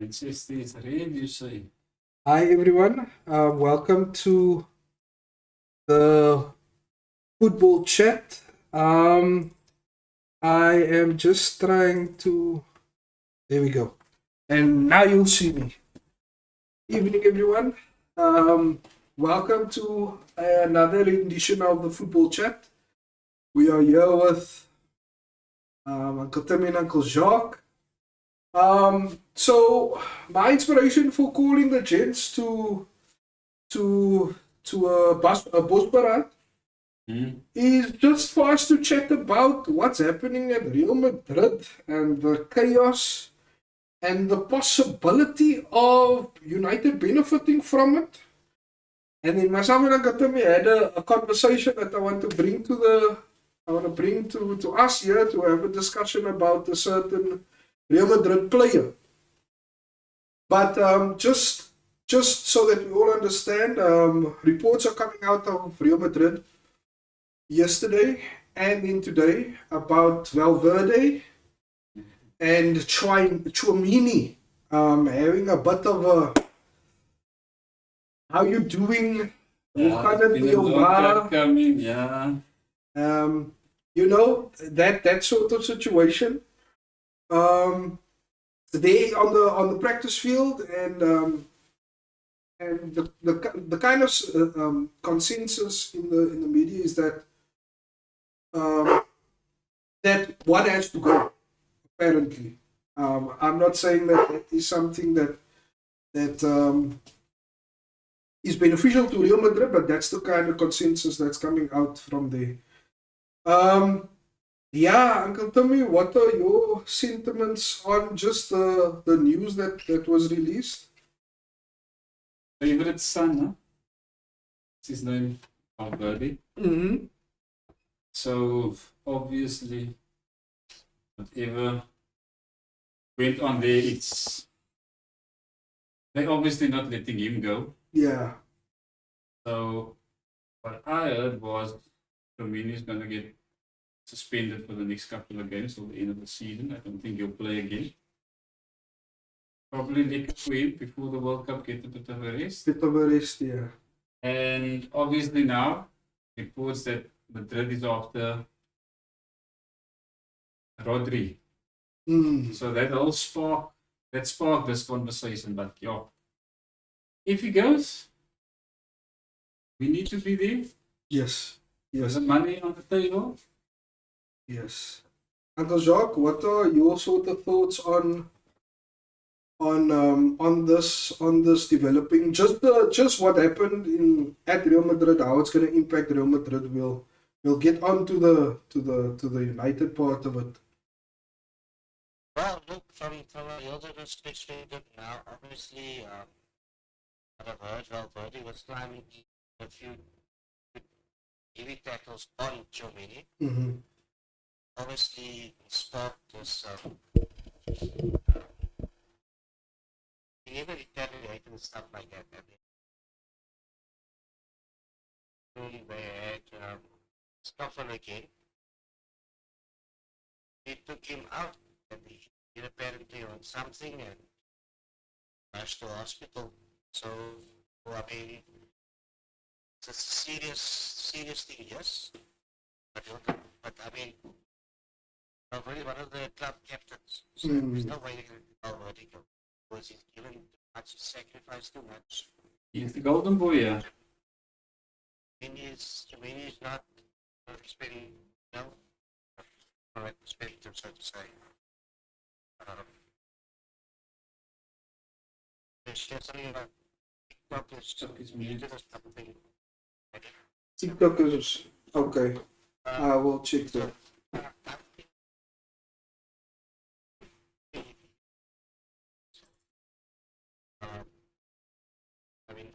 Manchester is red, you say. Hi everyone, welcome to the football chat. I am just trying to. There we go. And now you'll see me. Evening, everyone. Welcome to another edition of the football chat. We are here with Uncle Timmy and Uncle Jacques. So my inspiration for calling the gents to a bus parade is just for us to chat about what's happening at Real Madrid and the chaos and the possibility of United benefiting from it. And then myself and Agatami had a conversation that I want to bring to us here to have a discussion about a certain Real Madrid player. But just so that we all understand, reports are coming out of Real Madrid yesterday and in today about Valverde and Chouamini having a bit of a how you doing? Coming, yeah. That sort of situation. They on the practice field and the kind of consensus in the media is that that one has to go. Apparently, I'm not saying that is something that is beneficial to Real Madrid, but that's the kind of consensus that's coming out from there. Yeah, Uncle Tommy, what are your sentiments on just the news that was released? Favorite son, huh? What's his name? Valverde. Mm-hmm. So obviously, whatever went on there, they're obviously not letting him go. Yeah. So what I heard was Firmino is gonna get suspended for the next couple of games till the end of the season. I don't think he'll play again. Probably like for him before the World Cup, get a bit of a rest. Yeah. And obviously now, reports that Madrid is after Rodri. So that sparked this conversation. But yeah, if he goes, we need to be there. Yes. There's the money on the table. Yes. Uncle Jacques, what are your sort of thoughts on this developing? Just what happened at Real Madrid, how it's going to impact Real Madrid. We'll get on to the United part of it. Well, look, from a United perspective now, obviously, what I've heard, Valverde was climbing a few heavy tackles on Chouamini. Mm-hmm. Obviously, sparked this. He never retaliated and stuff like that. They had Stoffel again. They took him out and he apparently on something and rushed to hospital. So, I mean, it's a serious thing, yes. But I mean, already one of the club captains. So there's no way they can already go. Because he's given too much, sacrificed too much. He's the golden boy, yeah. Chouamini is not respecting, from that perspective, so to say. There's something about TikTok is muted or something. TikTok is okay. I will check that. I mean,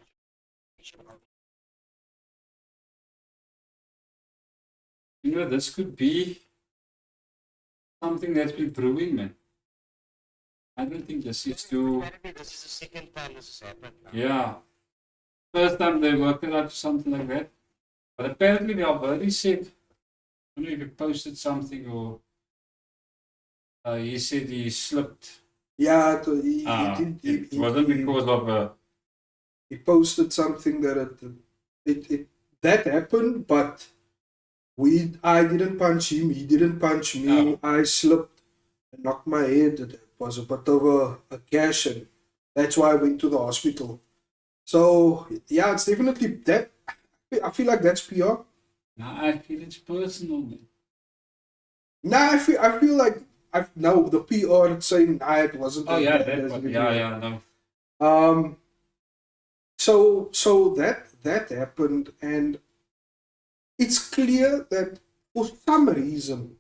This could be something that's been brewing, man. I don't think this is too. Apparently, this is the second time this has happened now. Yeah. First time they worked it out, something like that. But apparently, the Alberti said, I don't know if he posted something or he said he slipped Yeah, It wasn't because of he posted something that it that happened, but I didn't punch him, he didn't punch me. No. I slipped and knocked my head. It was a bit of a gash, and that's why I went to the hospital. So yeah, it's definitely that. I feel like that's PR. No, I feel it's personal, man. Nah, I feel like now the PR saying nah, it wasn't. Oh as yeah, bad that as one. it Yeah, was. yeah, no. So that happened, and it's clear that for some reason,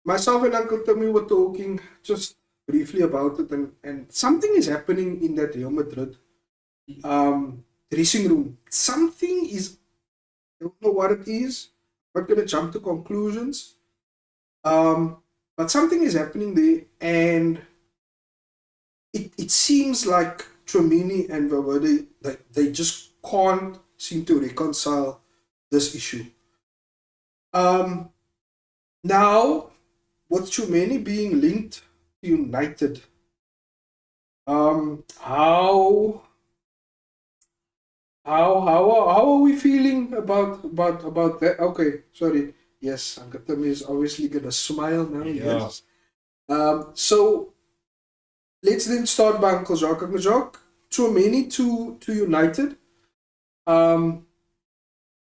myself and Uncle Timmy were talking just briefly about it, and something is happening in that Real Madrid dressing room. Something is, I don't know what it is. I'm not gonna jump to conclusions. But something is happening there, and it seems like Tchouameni and Valverde, they just can't seem to reconcile this issue. Now, with Tchouameni being linked to United, how are we feeling about that? Okay, sorry. Yes, Uncle Timmy is obviously gonna smile now. Yeah. Yes. So let's then start by Uncle Jacques. Uncle Jacques, Tchouameni to United. Um,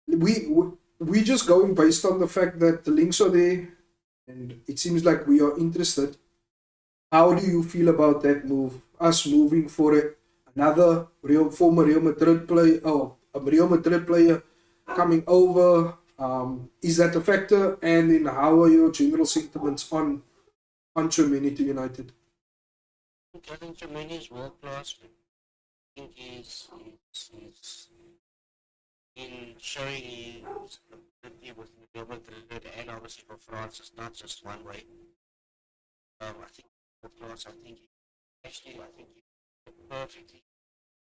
we just going based on the fact that the links are there, and it seems like we are interested. How do you feel about that move? Us moving for another former Real Madrid player, or a Real Madrid player coming over. Is that a factor? And then how are your general sentiments on Tchouameni to United? I think Jermaine is world class. I think he's in showing his ability with Real Madrid and obviously for France. It's not just one way. I think world class. I think he's perfectly,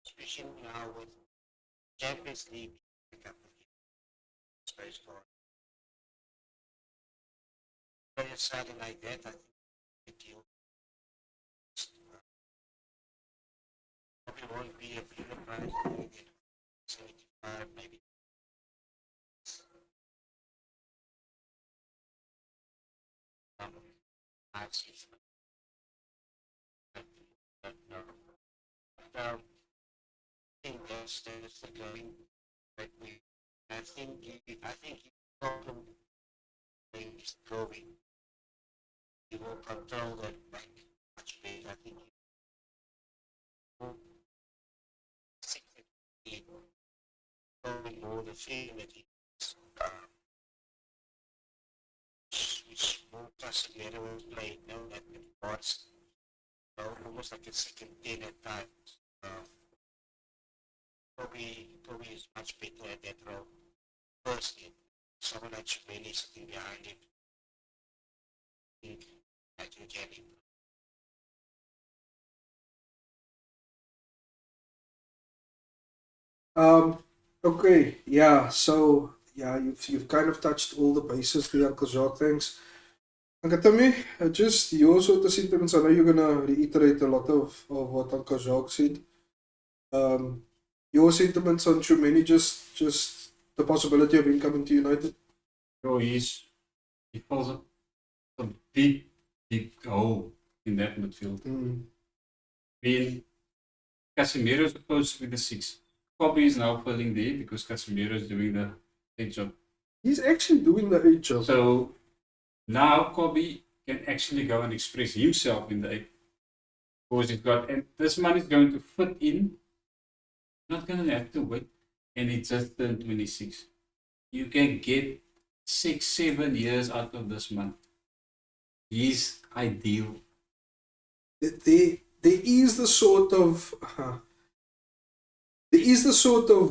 especially now with Champions League pickup space for a Saturday like that. I think he'll probably won't be a bigger prize. Maybe 75, maybe. I've seen I think that's the going that we. I think he problem is going. He will control that back much better. I think he will significantly more the feeling that he's which more Casemiro will play now that it was almost like a second 10 at times. Kobe is much better at that role. Firstly, someone like Tchouameni sitting behind him. I can get him. Okay, yeah. So yeah, you've kind of touched all the bases there, Uncle Jacques. Thanks. Uncle Timmy, just your sort of sentiments. I know you're gonna reiterate a lot of what Uncle Jacques said. Your sentiments on Tchouameni, just the possibility of him coming to United. So he fills a big hole in that midfield. Mm. I mean, Casemiro is supposed to be the 6. Kobe is now filling there because Casemiro is doing the 8 job. He's actually doing the 8 job. So now Kobe can actually go and express himself in the 8. Because he's got, and this man is going to fit in. Not going to have to wait. And he just turned 26. You can get 6-7 years out of this man. He's ideal. There is the sort of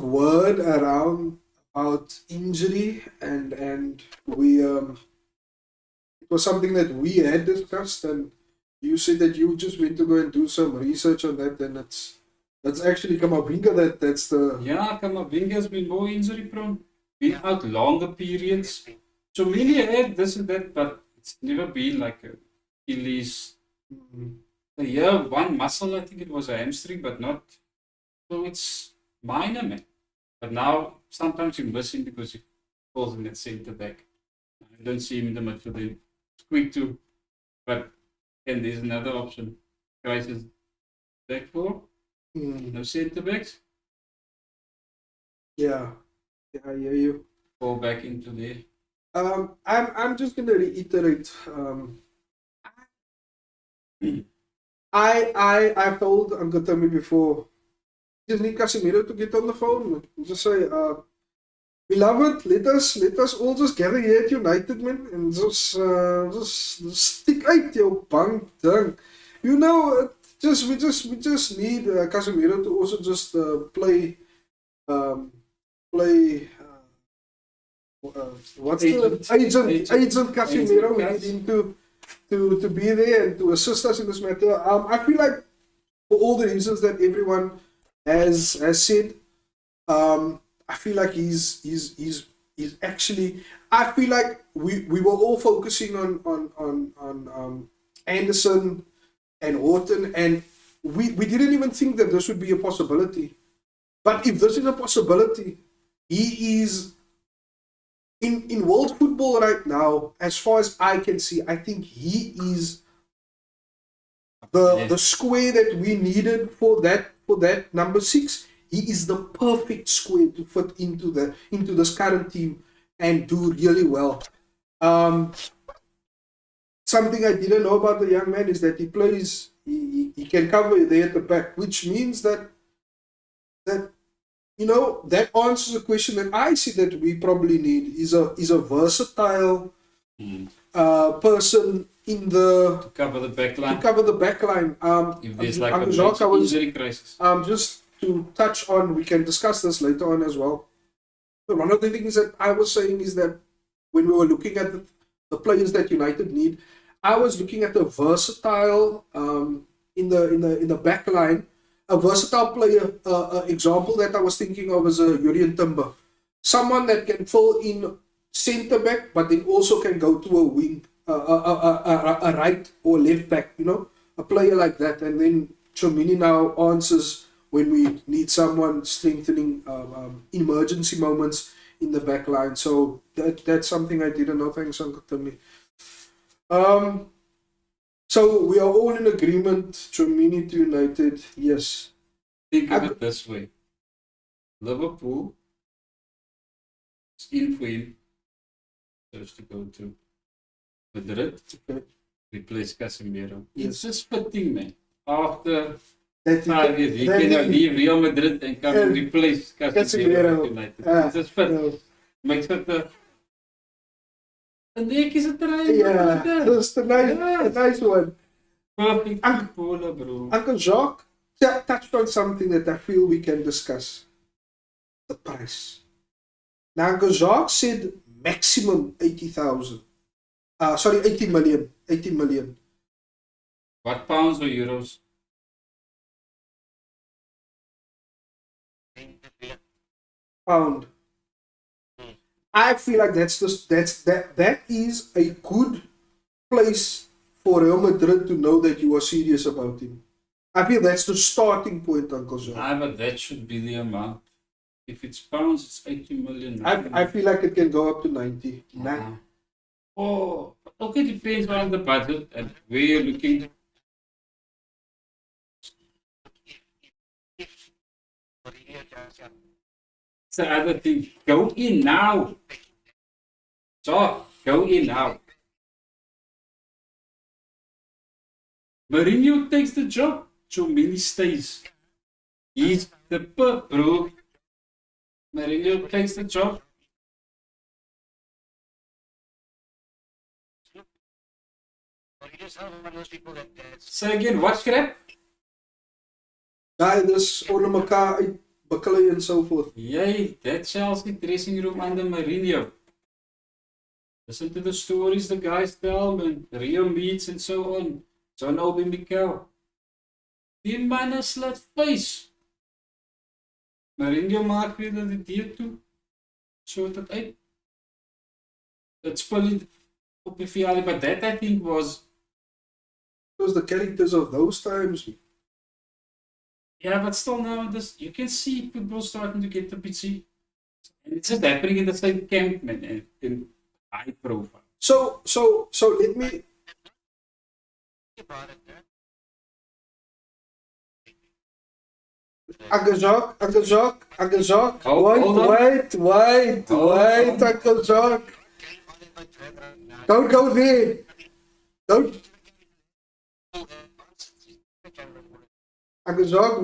word around about injury, and we it was something that we had discussed, and you said that you just went to go and do some research on that, and that's actually Kamavinga. That's the Yeah, Kamavinga has been more injury prone. Been out longer periods. So many had this and that, but it's never been like a Achilles. Yeah, one muscle, I think it was a hamstring, but not. So it's minor, man. But now sometimes you miss him because he falls in that centre back. I don't see him in the midfield. It's quick too. But and there's another option. Crisis back four, no centre backs, Yeah, yeah, I hear you. fall back into there. I'm just gonna reiterate. I've told Uncle Tommy before. Just need Casemiro to get on the phone. Just say, beloved, let us all just gather here at United, man, and just stick out your bang dang. You know, we just need Casemiro to also just play play. What's Agent. the agent Casemiro? We Cas. need him to be there and to assist us in this matter. I feel like for all the reasons that everyone has said, I feel like he's actually. I feel like we were all focusing on Anderson and Horton, and we didn't even think that this would be a possibility. But if this is a possibility, he is in world football right now, as far as I can see. I think he is the square that we needed for that number 6. He is the perfect square to fit into this current team and do really well. Something I didn't know about the young man is that he can cover there at the back, which means that that answers a question that I see that we probably need is a versatile person in To cover the back line. back line. If there's like Uncle a Jacques, I major was injury crisis. just to touch on, we can discuss this later on as well. But one of the things that I was saying is that when we were looking at the players that United need, I was looking at a versatile in the back line, a versatile player. Example that I was thinking of is a Jurien Timber, someone that can fill in centre back, but then also can go to a wing, a right or left back. A player like that, and then Chomini now answers when we need someone strengthening emergency moments in the back line. So that's something I didn't know. Thanks, Uncle Timmy. So we are all in agreement. Chomini to United, yes. Think of it this way. Liverpool is in for him. Supposed to go to Madrid. Okay. Replace Casemiro. Yes. It's just fitting, man. After That 5 years, he cannot leave Real Madrid and come and replace Casemiro at United. It's just fit. Makes it a nekkie se trein. Yeah, that's the nice one. Perfect footballer, bro. Uncle Jacques touched on something that I feel we can discuss. The price. Now, Uncle Jacques said maximum 80,000. 80 million. 80 million. What pounds or euros? Pound. I feel like that is a good place for Real Madrid to know that you are serious about him. I feel that's the starting point, Uncle Jacques. But that should be the amount. If it's pounds, it's 80 million. I feel like it can go up to 90. Nah. Oh, okay, depends on the budget and where you're looking. It's the other thing. Go in now. So, go in now. Mourinho takes the job. Chomini stays. He's the bro. Mourinho takes the job. Say again, what crap? Guy, dis onder mekaar uitbikkel en so forth. Yay, that Chelsea dressing room under Mourinho. Listen to the stories the guys tell, man. Rio meets and so on. John Obi Mikel. Die man is slut face. Mourinho maak weer dat die dier toe. So het uit. Dat spul op die verjaardag, but that I think was was the characters of those times. Yeah, but still now this you can see football starting to get a bit cheap. And it's just happening in the same camp, man, and in high profile. So let me. About it, huh? Uncle Jacques, Hold on. wait, Hold on. Uncle Jacques. Don't go there. Don't, Uncle Jacques.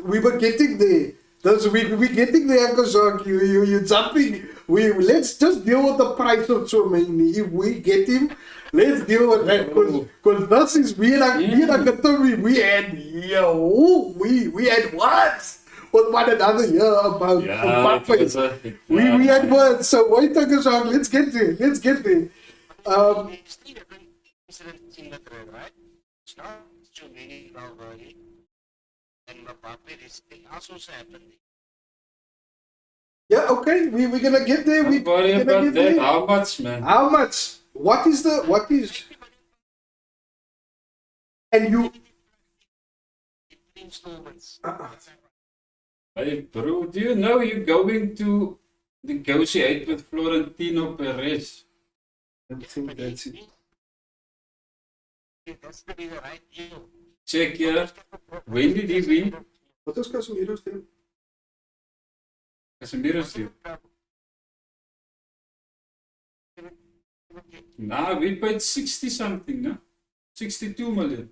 We were getting there. We getting there, Uncle Jacques. You jumping. Let's just deal with the price of Chouameni. If we get him, let's deal with that. Because this is me and Uncle Tommy. We had words with one another here about Mbappe. We had words. So wait, Uncle Jacques. Let's get there. It's still a good incident in the trend, right? It's not too many already. And Mbappe, this thing also happened. Yeah, okay. We're gonna get there. Don't worry about that. How much, man? How much? What is? And you. Installments. Hey, bro, do you know you're going to negotiate with Florentino Perez? I think that's it. That's to be the right deal. Check here. When did he win? What is Casemiro's deal? Casemiro's deal. Nah, we paid 60 something, no? 62 million.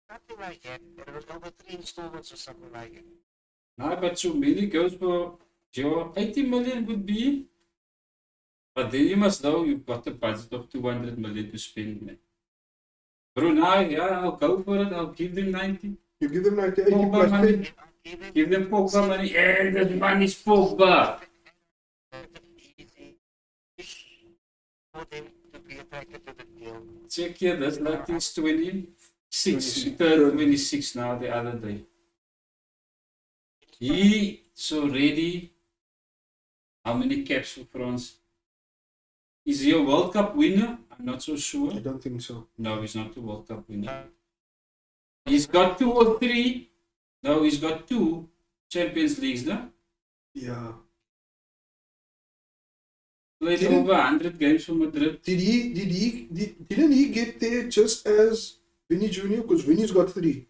Something like that. There was over 3 installments or something like it. Nah, but so many goes for your 80 million would be. But then you must know you've got a budget of 200 million to spend, man. Bro, now, yeah, I'll go for it. I'll give them 90. You give them 90, 80 Pogba plus money. 10. Give them Pogba money. And the money's Pogba. For them to be attracted to the deal. Check here, that's like this 26. He 26. turned 26 now the other day. He's already. How many caps for France? Is he a World Cup winner? I'm not so sure. I don't think so. No, he's not a World Cup winner. He's got 2 or 3. No, he's got 2 Champions Leagues, no? Yeah. Played over 100 games for Madrid. Didn't he get there just as Vinny Jr.? Because Vinny's got 3.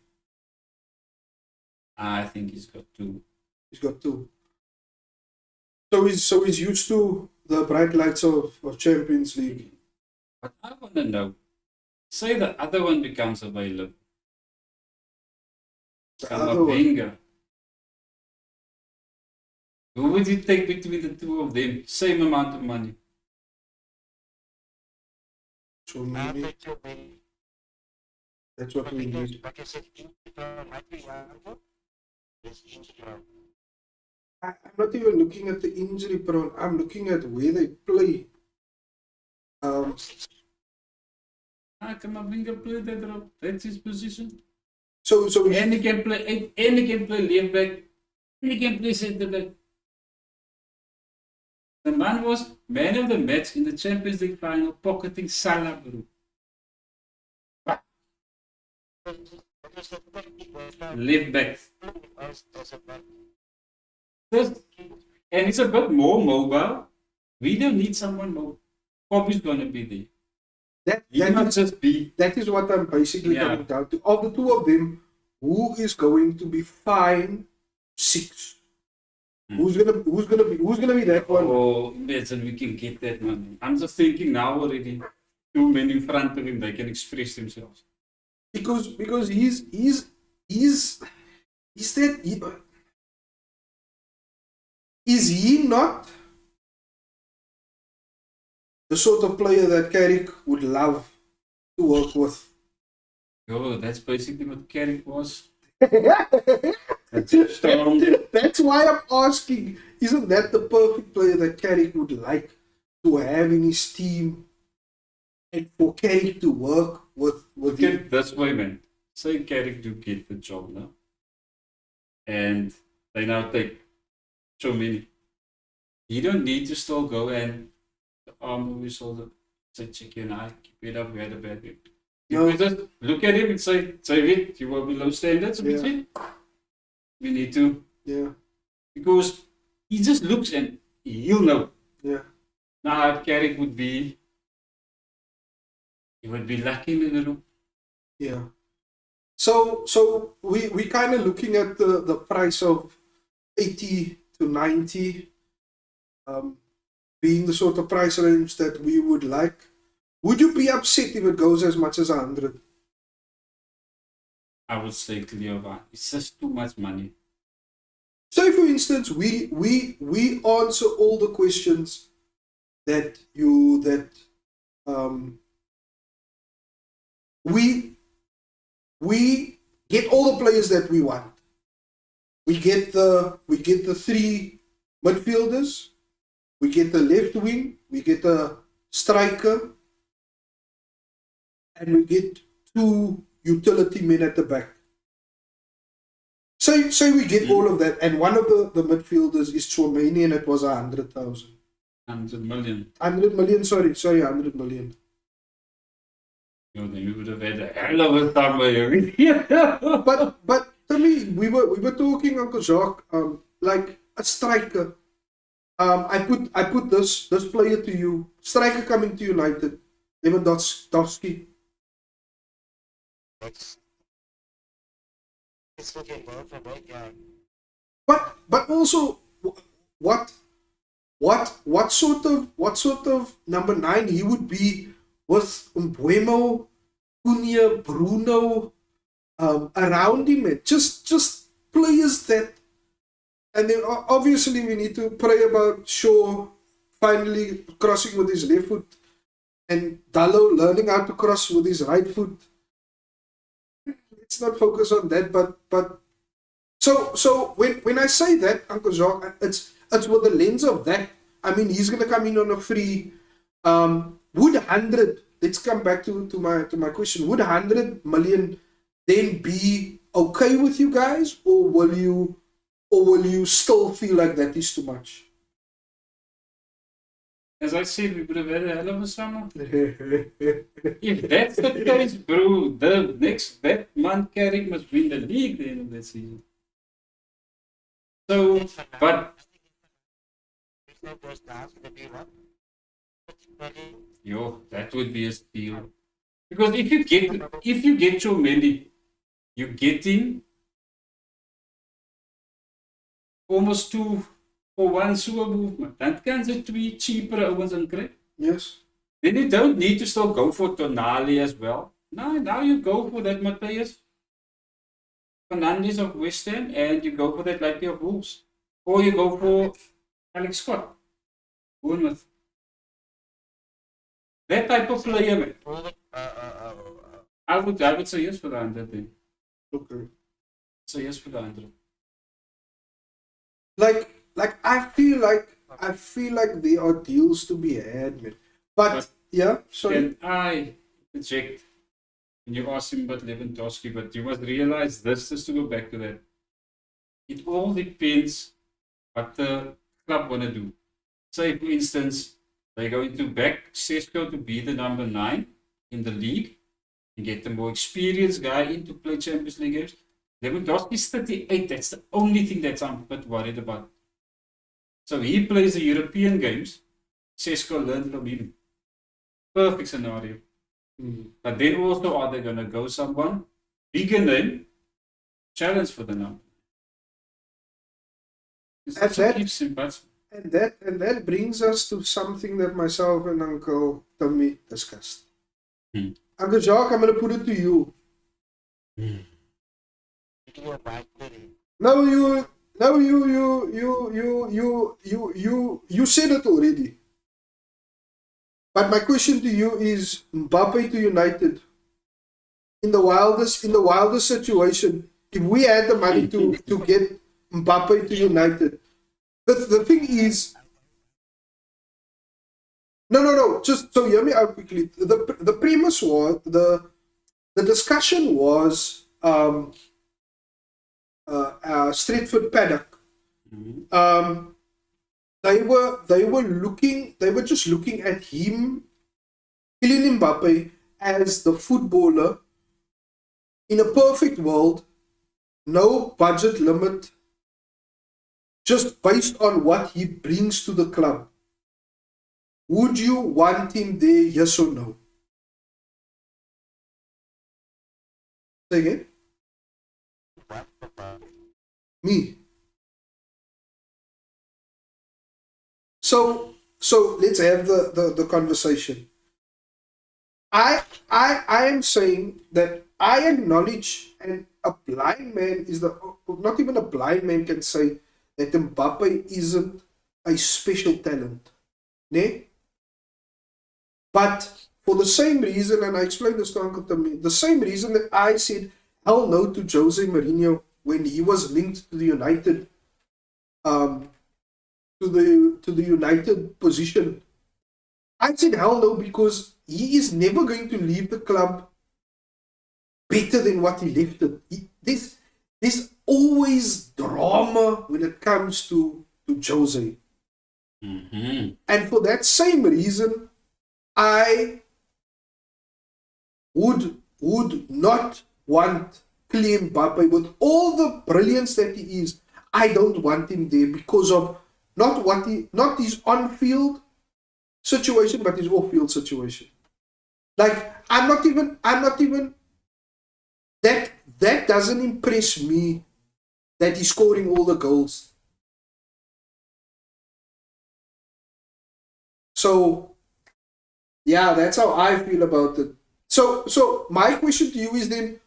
I think he's got 2. He's got 2. So he's used to the bright lights of Champions League. But I want to know. Say the other one becomes available. The other one. Kamavinga. Who would you take between the two of them? Same amount of money. So I maybe bet you will. that's what we Because, need. like I said, Inter might be younger. There's Inter. I'm not even looking at the injury prone. I'm looking at where they play. Kamavinga play that role. That's his position. So And he can play. And he can play left back. And he can play centre back. The man was man of the match in the Champions League final, pocketing Salah, bro. Left back. And it's a bit more mobile. We don't need someone mobile. Kobe's gonna be there. He must just be. that is what I'm basically Yeah. coming down to. Of the two of them, who is going to be fine 6? Who's gonna be that one? Oh, imagine we can get that man. I'm just thinking now already. 2 men in front of him, they can express themselves. Because he's that is he not the sort of player that Carrick would love to work with? Oh, that's basically what Carrick was. That's why I'm asking, isn't that the perfect player that Carrick would like to have in his team and for Carrick to work with him? Okay, that's why, man. Say Carrick do get the job now. And they now take so many. You don't need to still go and the arm whistle. Say, check your eye, keep it up, we had a bad game. No. You just look at him and say, David, you were below standards. Yeah. We need to. Yeah. Because he just looks and he'll know. Yeah. Now, Carrick would be. He would be lacking in the room. Yeah. So we kind of looking at the price of 80 to 90 being the sort of price range that we would like. Would you be upset if it goes as much as 100? I would say clear of that. It's just too much money. Say for instance, we answer all the questions that we get all the players that we want. We get the three midfielders, we get the left wing, we get a striker, and we get two utility men at the back. Say we get all of that, and one of the midfielders is Chouameni, and it was 100,000. 100 million. 100 million, sorry, 100 million. You know, then we would have had a hell of a time with you. But to me, we were talking, Uncle Jacques, like a striker. I put this player to you. Striker coming to United. Lewandowski. It's looking good for both, yeah. But also, what sort of number 9 he would be with Mbuemo, Cunha, Bruno around him, just players that, and then obviously we need to pray about Shaw finally crossing with his left foot and Dallo learning how to cross with his right foot. Let's not focus on that, but so when I say that, Uncle Jacques, it's with the lens of that. I mean, he's gonna come in on a free. Would 100? Let's come back to my question. Would 100 million then be okay with you guys, or will you still feel like that is too much? As I said, we would have had a hell of a summer. If that's the case, bro, the next month Carrick must win the league the end of that season. So, but If that goes down, it's gonna be what? 50 million? yo, that would be a steal. Because if you get Chouameni, you get him almost 2 for 1 super movement. Dan kan ze 2 cheaper ouens in kry. Yes. Then you don't need to still go for Tonali as well. No, now you go for that Matthias Fernandes of West Ham, and you go for that Lightning of Wolves. Or you go for Alex Scott. Bournemouth. That type of player, man. I would say yes for the 100 then. Okay. Say yes for the 100. Like I feel like there are deals to be had, man. But yeah, sorry. Can I reject when you ask him about Lewandowski, but you must realize this, just to go back to that. It all depends what the club want to do. Say, for instance, they're going to back Sesko to be the number 9 in the league and get the more experienced guy in to play Champions League games. Lewandowski is 38. That's the only thing that I'm a bit worried about. So he plays the European games. Sesko learned from him. Perfect scenario. But then also, are they going to go someone bigger name, challenge for the number? And that brings us to something that myself and Uncle Tommy discussed. Uncle Jacques, I'm going to put it to you. No, you said it already. But my question to you is Mbappe to United. In the wildest situation, if we had the money to get Mbappe to United, the thing is, no, just so hear me out quickly. The premise was the discussion was Stretford Paddock. They were just looking at him Kylian Mbappe as the footballer in a perfect world, no budget limit, just based on what he brings to the club. Would you want him there, yes or no? Say again? Me. So let's have the conversation. I am saying that I acknowledge, and a blind man is not even a blind man can say that Mbappe isn't a special talent. Ne? But for the same reason, and I explained this to Uncle Tommy, the same reason that I said hell no to Jose Mourinho when he was linked to the United to the United position. I said hell no because he is never going to leave the club better than what he left it. There's always drama when it comes to Jose. Mm-hmm. And for that same reason, I would not want Kylian Mbappe with all the brilliance that he is. I don't want him there because of not his on-field situation, but his off-field situation. Like I'm not even that doesn't impress me that he's scoring all the goals. So yeah, that's how I feel about it. So my question to you is then,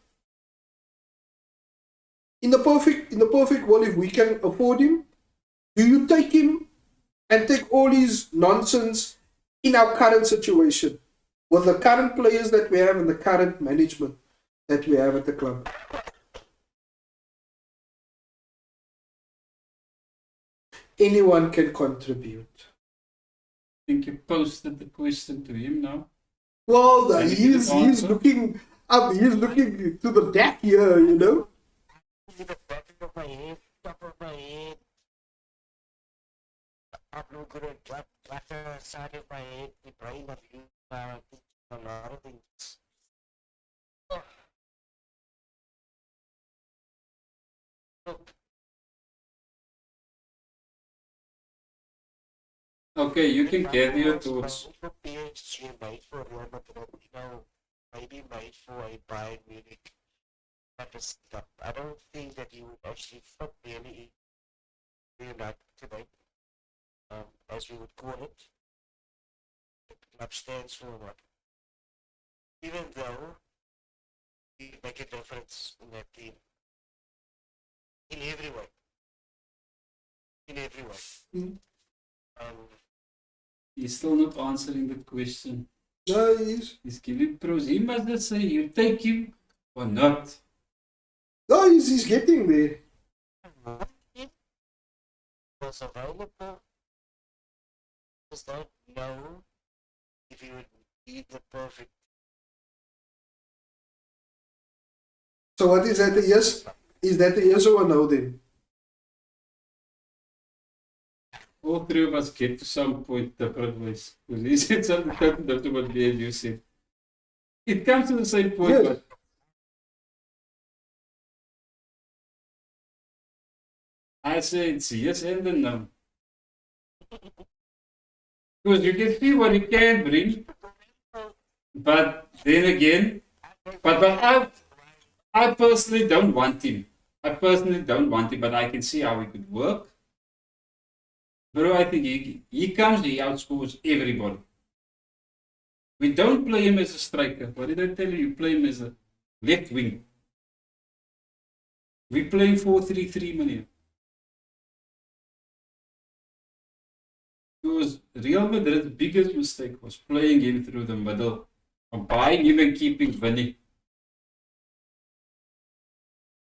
in the perfect world, if we can afford him, do you take him and take all his nonsense in our current situation with the current players that we have and the current management that we have at the club? Anyone can contribute. I think you posted the question to him now. Well, And he he's didn't answer. looking up. He's looking to the deck here, you know. In the back of my head, top of my head, I'm not good at that side of my head, the brain of you, I think a lot of things. Oh. Look, Okay, you can if gather your I was thoughts. made for PSG, made for Real Madrid, you know, maybe made for a Bayern Munich type of stuff. I don't think that he would actually fit really in United today, as we would call it. The club stands for what? Even though he make a difference in that team. In every way. In every way. Mm. He's still not answering the question. No, he's He's giving pros. He must just say you take him or not. no, he's getting there. It was available. Just don't know if he would be the perfect. So what is that? A yes? Is that a yes or a no then? All three of us get to some point different ways. Because he said something totally different to what me and you said. It comes to the same point, Yes. but I say it's yes and a no. Because you can see what he can bring, but then again, but I personally don't want him. I personally don't want him, but I can see how he could work. Bro, I think he comes, he outscores everybody. We don't play him as a striker. What did I tell you? You play him as a left wing. We play 4-3-3 million. Because Real Madrid's biggest mistake was playing him through the middle, or buying him and keeping Vinny.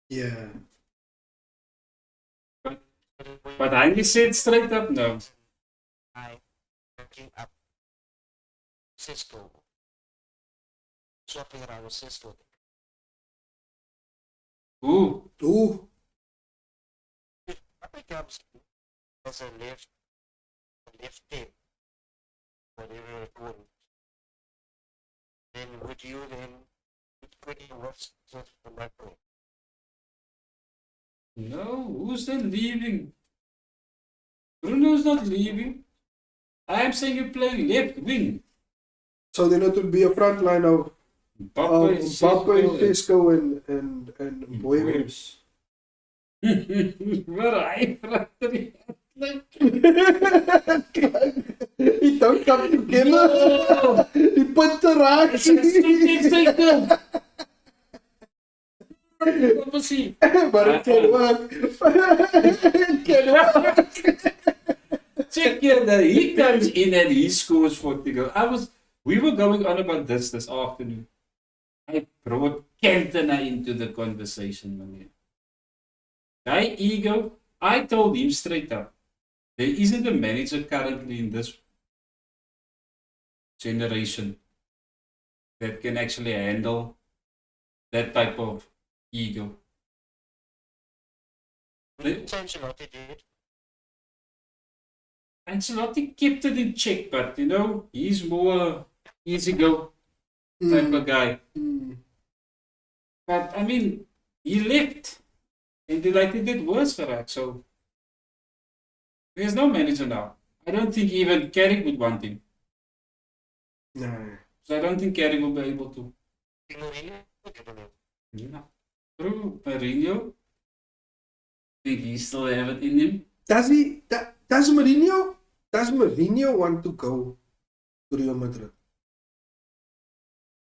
Yeah. But I said straight up no. I looking up Cisco. Swapping around with Cisco. Who? Ooh. What becomes as a left hand, whatever you call it. then would you watch the macro? No, who's then leaving? Bruno's not leaving. I am saying you're playing left wing. So then it would be a front line of Mbappe, Mbappe, Sesko, and Buenos. Waar hy pragtig. Die don't come together. Die punte raak. Kom ons sien. Maar het kan work. It can work. Check here that he comes in and he scores 40 goals. We were going on about this afternoon. I brought Cantona into the conversation, man. Guy ego, I told him straight up, there isn't a manager currently in this generation that can actually handle that type of ego. Ancelotti did. Ancelotti kept it in check, but you know, he's more easy go type of guy. But I mean, he left and he did worse for that, so there's no manager now. I don't think even Carrick would want him. No. So I don't think Carrick will be able to. Mourinho, I don't know. Yeah. True, Mourinho. I think he still have it in him. Does Mourinho want to go to Real Madrid?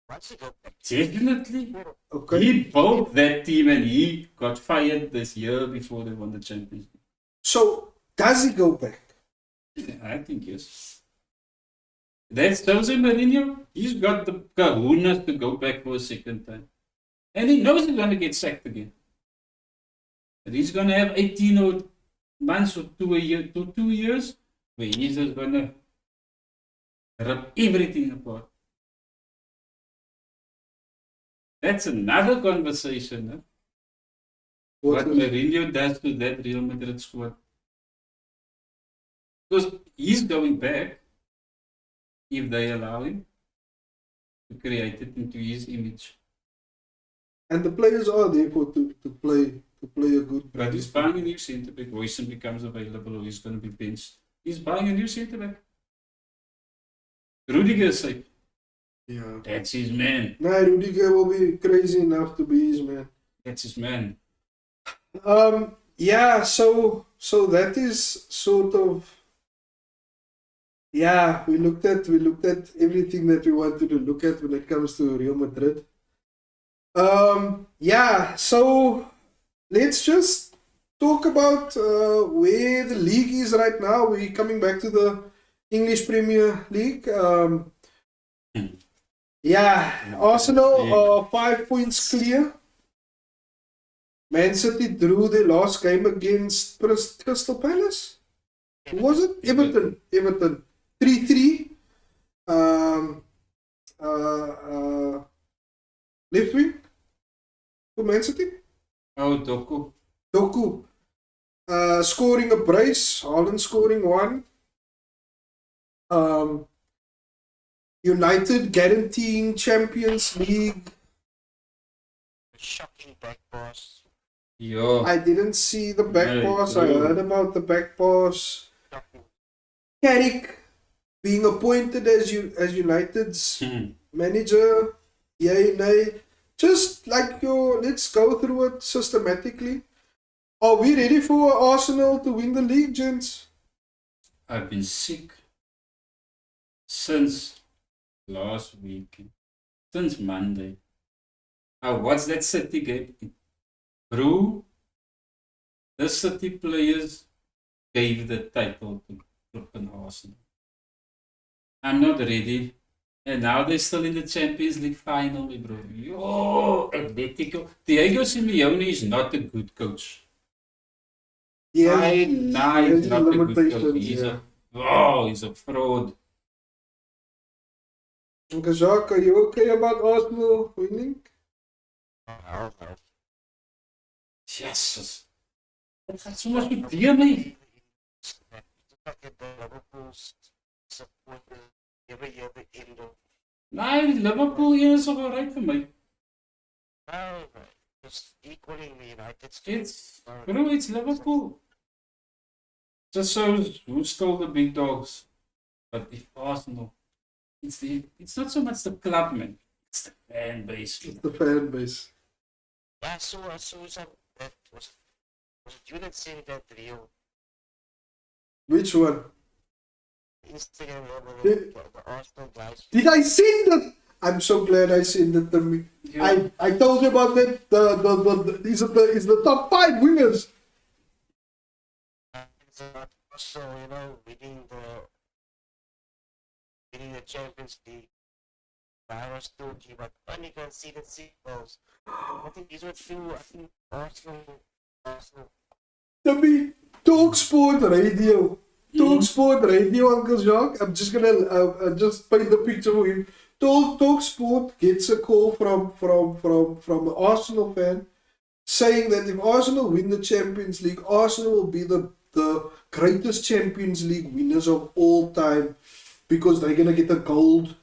Wants to go back. Definitely. Okay. He built that team and he got fired this year before they won the Champions League. So does he go back? I think yes. That's Jose Mourinho. He's got the kahunas to go back for a second time. And he knows he's going to get sacked again. And he's going to have 18 or months or 2 years where he's just going to rip everything apart. That's another conversation. Huh? What Mourinho does to that Real Madrid squad. Because he's going back if they allow him to create it into his image. And the players are there to play a good. But he's buying a new centre back. Royson becomes available or he's going to be benched. He's buying a new centre back. Rudiger is safe. Yeah. That's his man. Nah, Rudiger will be crazy enough to be his man. That's his man. Yeah, so that is sort of, yeah, we looked at everything that we wanted to look at when it comes to Real Madrid. Yeah, so let's just talk about where the league is right now. We're coming back to the English Premier League. Yeah, Arsenal are 5 points clear. Man City drew their last game against Crystal Palace. Who was it? Everton. 3-3. Left wing for Man City. Oh, Doku. Scoring a brace. Haaland scoring one. United guaranteeing Champions League. Shocking back pass. Yo. I didn't see the back No, pass. no. I heard about the back pass. Shocking. Carrick being appointed as United's manager. Yay, nay. Just like let's go through it systematically. Are we ready for Arsenal to win the league, gents? I've been sick since last week. Since Monday. I watched that City game. Bro, the City players gave the title to flippin' Arsenal. I'm not ready. And now they're still in the Champions League final, bro. Yo, Atletico. Diego Simeone is not a good coach. Yeah, He's not a good coach. limitations, He's a fraud. Okay, Jacques, are you okay about Arsenal winning? Oh, no. Jesus. Wat gaat so much gebeur my? Look at the Liverpool's support every year at the end of Nee, Liverpool is ook alright for me. No, just equaling the United States. It's, bro, it's Liverpool. Just shows who's still the big dogs. But if Arsenal, it's not so much the club, man. It's the fan base. It's the fan base. Yeah, I saw some that was it you that saying that real Which one? Instagram Did- the Arsenal guys. Did I send it? I'm so glad I sent it to me. Yeah. I told you about that. Is the top 5 winners. It's also, you know, winning the Champions League. I was talking, but when you can see the sequels, I think these were two. I think Arsenal. To me, Talksport Radio. Talksport Radio, Uncle Jacques. I'm just gonna just paint the picture for you. Talksport gets a call from an Arsenal fan saying that if Arsenal win the Champions League, Arsenal will be the greatest Champions League winners of all time because they're gonna get a gold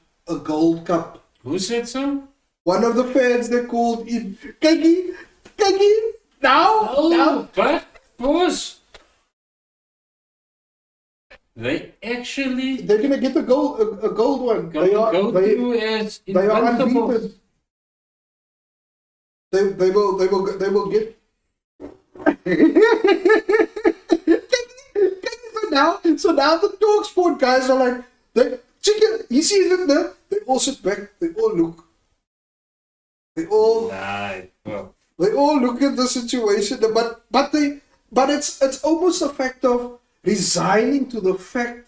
cup. Who said so? One of the fans that called in, Kaki, now, Oh, but pause. They actually they're gonna get a gold one. go through as They are invincible. undefeated. They will get. So now the Talksport guys are like, he sees it there. They all sit back. They all look. They all look at the situation, but it's almost a fact of resigning to the fact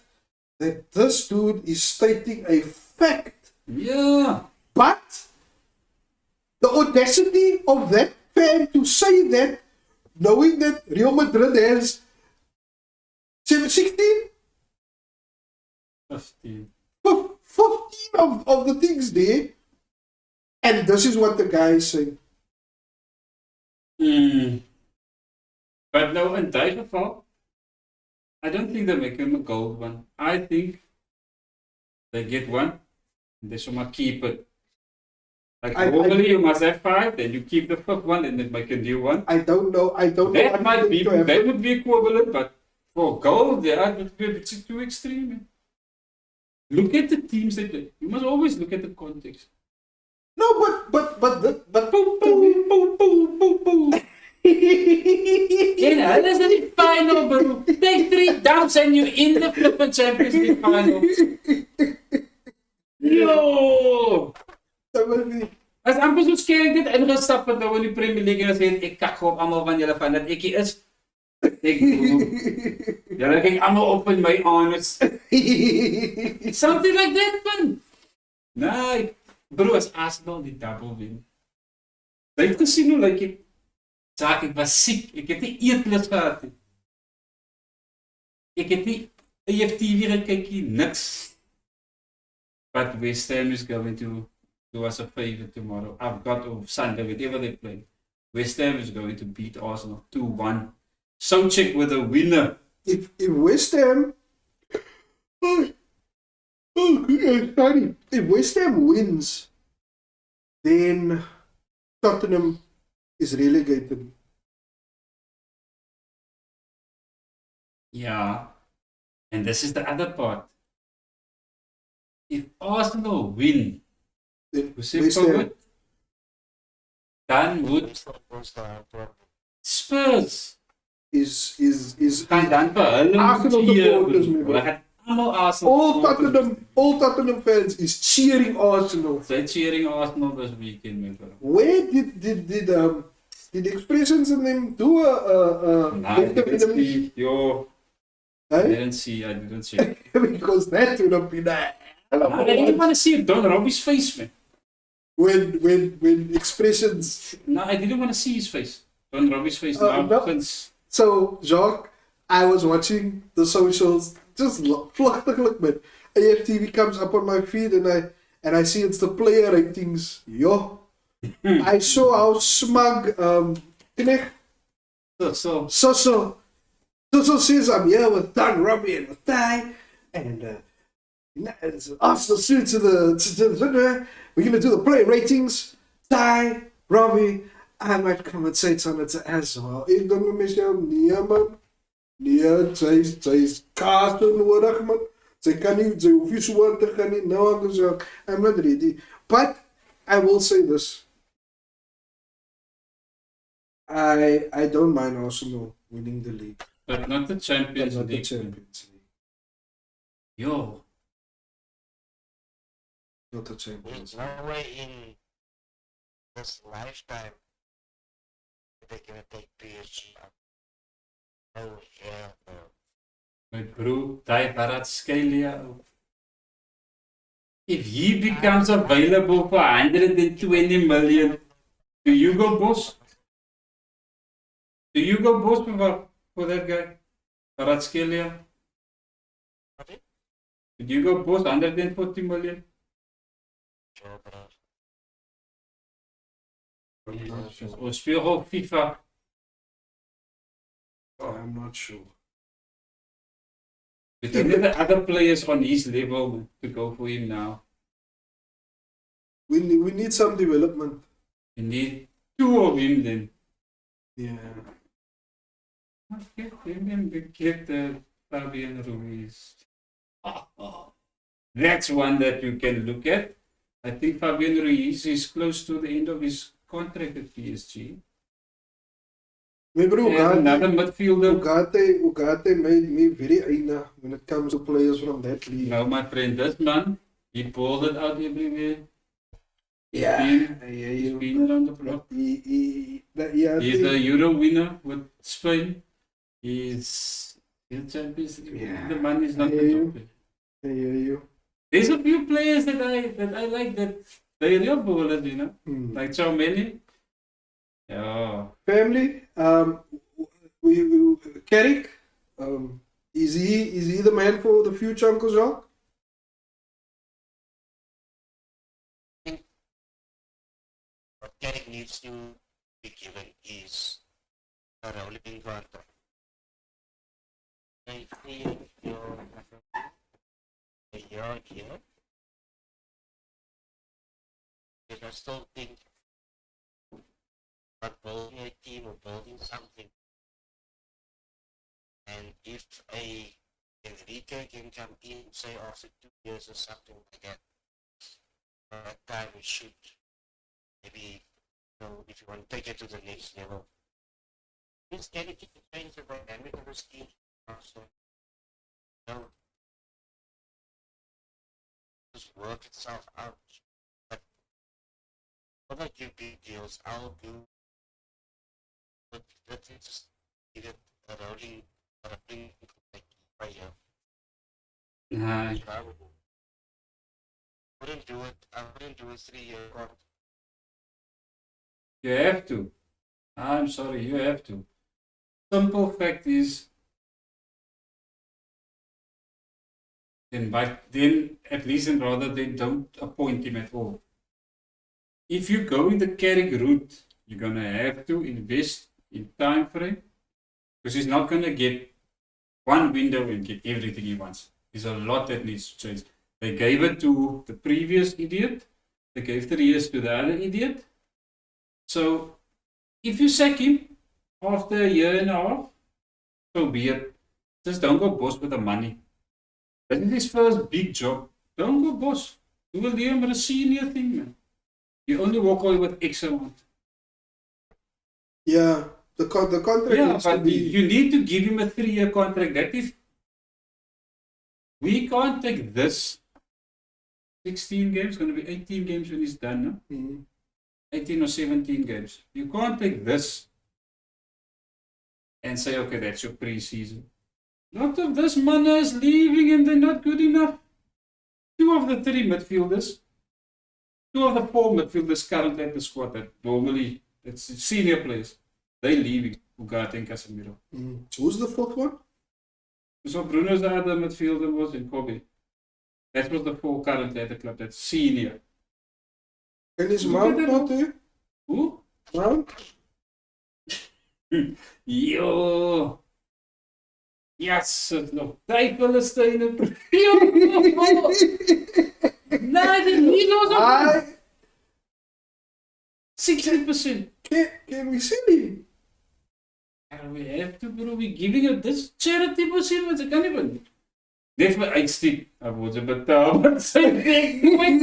that this dude is stating a fact. Yeah. But the audacity of that fan to say that, knowing that Real Madrid has 16, 15. 14 of the things there, and this is what the guy is saying. But no, in that geval, I don't think they make him a gold one. I think they get one, and they should keep it. Like normally you must have 5, then you keep the 5th one, and then make a new one. I don't know. That might be, that would be equivalent, but for gold, yeah, it would be a bit too extreme. Man. Look at the teams that play. You must always look at the context. No, but Boom, boom, boom, boom, boom, boom. En hulle is in die final, bro. Take 3 downs and you're in the flippin' Champions League final. Yo! As amper so skerry dit ingestap het nou in die Premier League en sê ek kak op almal van julle van dat ekie is. Ek julle kyk almal op in my anus. Something like that, man. Nee, bro, as Arsenal die double win. Jy het gesien hoe lyk ek? Saak, ek was siek. Ek het nie eetlus gehad nie. Ek het nie EFTV gekyk nie, niks. But West Ham is going to do us a favor tomorrow. I've got Sunday, whatever they play. West Ham is going to beat Arsenal 2-1. Souček with a winner. If West Ham, if West Ham wins, then Tottenham is relegated. Yeah. And this is the other part. If Arsenal win, Then who say West Ham, forward, dan would Spurs is gaan dan vir hulle Arsenal supporters, man. Hulle gaan almal Arsenal. all Tottenham fans is cheering Arsenal. They're cheering Arsenal this weekend, man. Bro. Where did Expressions and them do Nah, I didn't see. Yo, I didn't see. because that would have been a hell of a I didn't watch. want to see Don Robbie's face, man. When Expressions. No, I didn't want to see his face. Don Robbie's face. No. So Jacques, I was watching the socials, just vlugtig man. AFTV comes up on my feed and I see it's the player ratings. Yo, I saw how smug Knecht Sussel says I'm here with Don Robbie and with Ty and Arsenal soon to the we're gonna do the play ratings. Ty, Robbie, I might commentate on it as well. Ik doe me Michel, nee man. Nee, zij is kaas nodig man. Zij kan niet, zij hoeft niet zo hard te gaan niet. No, I'm not ready. But I will say this. I don't mind Arsenal winning the league. But not the Champions But not the League. Champions League. Yo, Not the Champions There's no way in this lifetime that they're gonna take PSG up. Oh yeah, no. my bro, Ty Kvaratskhelia. If he becomes available for 120 million, do you go boss? Do you go boss for that guy? Kvaratskhelia? Pardon? Did you go boss 140 million? Sure, bro. I'm not sure. Or speel gewoon FIFA? I'm not sure. But there are the other players on his level to go for him now. We need some development. You need two of him then. Yeah. Get Fabian Ruiz. That's one that you can look at. I think Fabian Ruiz is close to the end of his contract at PSG. Maybe And another midfielder. Ugarte made me very aina when it comes to players from that league. No, my friend, this man, he pulled it out everywhere. Yeah. He's been around the block. He's He's the Euro winner with Spain. He's Champions League. Yeah. The man is not Yeah, the you- top player. I hear you. There's a few players that I like that they're real ballers, you know. Like so many. Yeah. Family. We Carrick. Is he the man for the future, Uncle Jacques? What Carrick needs to be given is a rolling contract. I feel you're a year here. Because I still think about building a team or building something. And if Enrique can come in, say after 2 years or something like that, by that time we should maybe, if you want to take it to the next level, just get it to change the dynamic of the team. Also, just work itself out. But what I do big deals, I'll do. But let's just give it a rolling, a thing like right here. Nah, I wouldn't do it. I wouldn't do a 3-year contract. you have to. I'm sorry, you have to. Simple fact is, then at least and rather they don't appoint him at all. If you go in the Carrick route, you're gonna have to invest in time frame because he's not gonna get one window and get everything he wants. There's a lot that needs to change. They gave it to the previous idiot. They gave 3 years to the other idiot. So if you sack him after a year and a half, so be it. Just don't go boss with the money. That is his first big job. Don't go boss. You will give him a senior thing, man. You only walk away with X amount. Yeah. The contract Yeah, needs to but be. you need to give him a 3-year contract. That is, we can't take this 16 games, going to be 18 games when he's done, no? Mhm. 18 or 17 games. You can't take this and say, okay, that's your pre-season. Lot of this man is leaving and they're not good enough. 2 of the 3 midfielders, 2 of the 4 midfielders currently at the squad that normally, it's senior players, they're leaving, Ugarte and Casemiro. So who's the fourth one? So Bruno's the other midfielder was in Kobe. That was the 4 currently at the club, that's senior. And is Look Mount at that. not there? Who? Mount? Yo! Yes, het nog. Die Filistijnen. Nee, die niet was op I 60%. can we sell him? And we have to, bro. We giving you this charity percent, but I can't even. Dit me uitstiep. Hij wordt ze betaald. Wat zijn dik nooit.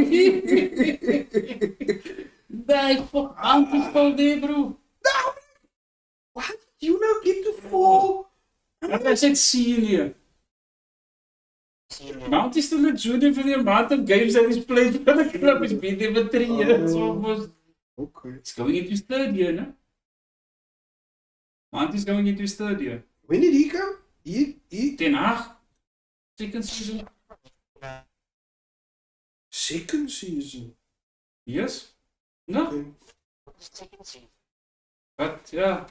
Nee, fuck. Antispel there, bro. No! Why did you not get to 4? En hij zit senior. Mount is still a junior for the amount of games that he's played for the club. He's been there for 3 years almost. Okay. It's going into his 3rd year, no? Mount is going into his 3rd year. When did he come? He Ten Hag. 2nd season. second season. Yes? No? Okay. Second season. But yeah.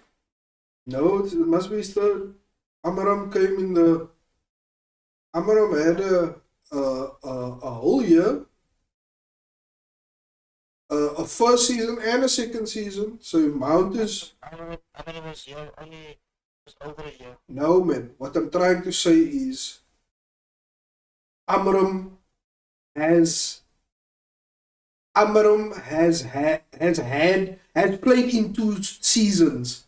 No, it must be his third. Amaram came in the. Amaram had a whole year, a first season and a second season. So Mount is I mean, it was here only just over a year. no man. What I'm trying to say is, Amaram has played in 2 seasons.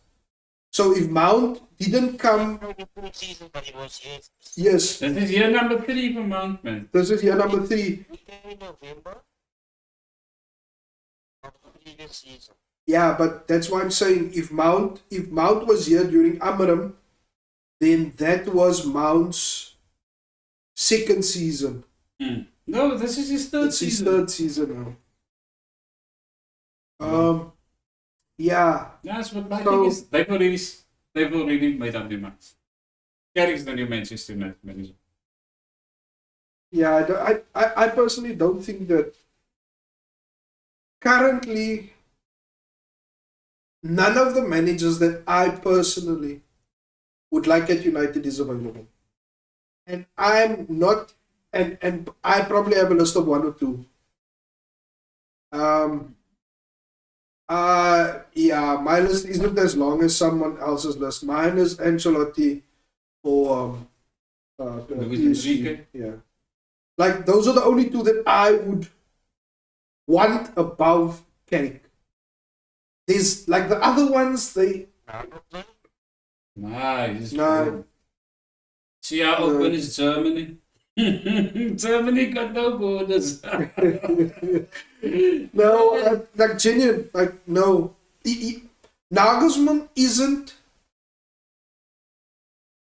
So if Mount didn't come, Maybe 2 seasons, but it was here. yes, That is year number 3 for Mount, man. this is year number 3. We came in November of the previous season. Yeah, but that's why I'm saying if Mount was here during Amaram, then that was Mount's second season. No, this is his 3rd It's his season. third season now. Yeah. Yes, but my So- thing is, they've already made up their minds. Carrick's the new Manchester United manager. Yeah, I personally don't think that currently none of the managers that I personally would like at United is available. And I'm not, and I probably have a list of 1 or 2. Yeah, my list isn't as long as someone else's list. Mine is Ancelotti or Luis PSG. Enrique. Yeah, like those are the only 2 that I would want above Carrick. There's like the other ones. They Nice. no. See how open is Germany? Germany got no borders. No, like genuine, like no. Nagelsmann isn't.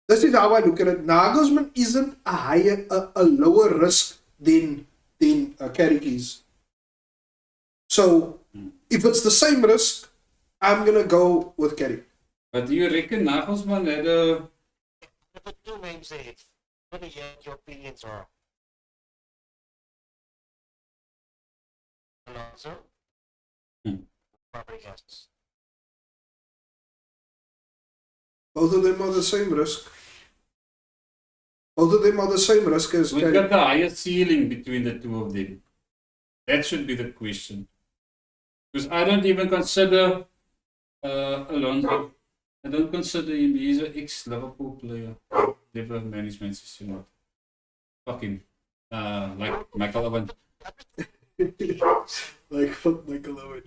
This is how I look at it. Nagelsmann isn't a lower risk than Carrick is. So if it's the same risk, I'm gonna go with Carrick. But do you reckon Nagelsmann had a... I put 2 names there. What do your opinions are? Alonso? Fabregas. Both of them are the same risk. Both of them are the same risk as We've Carrick. got the highest ceiling between the 2 of them. That should be the question. Because I don't even consider Alonso. I don't consider him. He's an ex-Liverpool player. Never managed Manchester United. Fuck him. Like Michael Owen. Like fuck Michael Owen.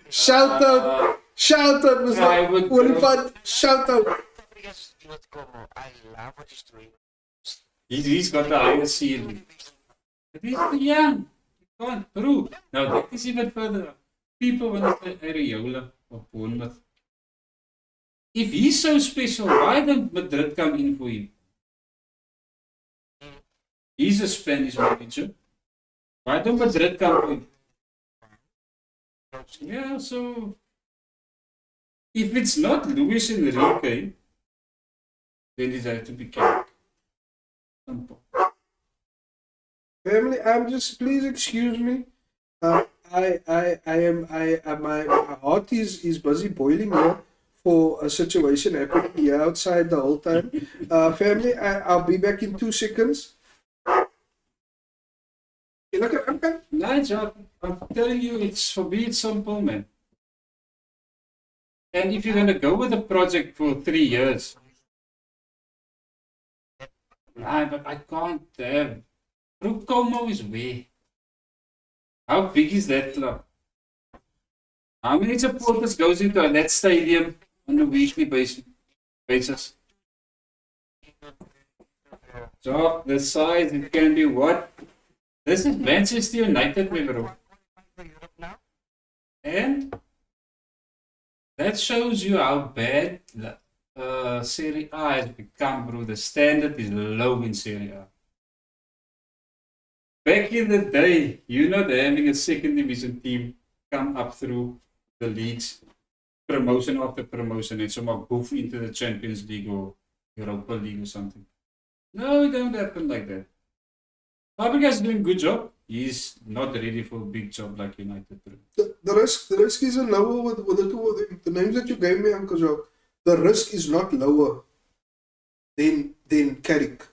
Shout out, I would Mr. go- Olifant. Shout out. Fabregas, you would go more. I love what he's doing. He's got the highest ceiling. But he's too young. You can't prove. Now that is even further. People want to say Areola or Bournemouth. If he's so special, why don't Madrid come in for him? He's a Spanish manager. Why don't Madrid come for him? Yeah, so if it's not Luis Enrique, then it has to be Carrick. Simple. Family, please excuse me. My heart is busy boiling here for a situation happening here outside the whole time. Family, I'll be back in 2 seconds. You look at okay. Nice job. I'm telling you, it's for me, it's simple, man. And if you're going to go with a project for 3 years, right, but I can't have. Rukomo is where? How big is that club? How many supporters goes into that stadium on a weekly basis? So the size, it can be what? This is Manchester United, my bro. For Europe now? And that shows you how bad the Serie A has become, bro. The standard is low in Serie A. Back in the day, you're not having a second division team come up through the leagues, promotion after promotion, and somehow goof into the Champions League or Europa League or something. No, it don't happen like that. Fabregas is doing a good job. He's not ready for a big job like United. The risk isn't lower with the two of them. The names that you gave me, Uncle Jacques, the risk is not lower than Carrick.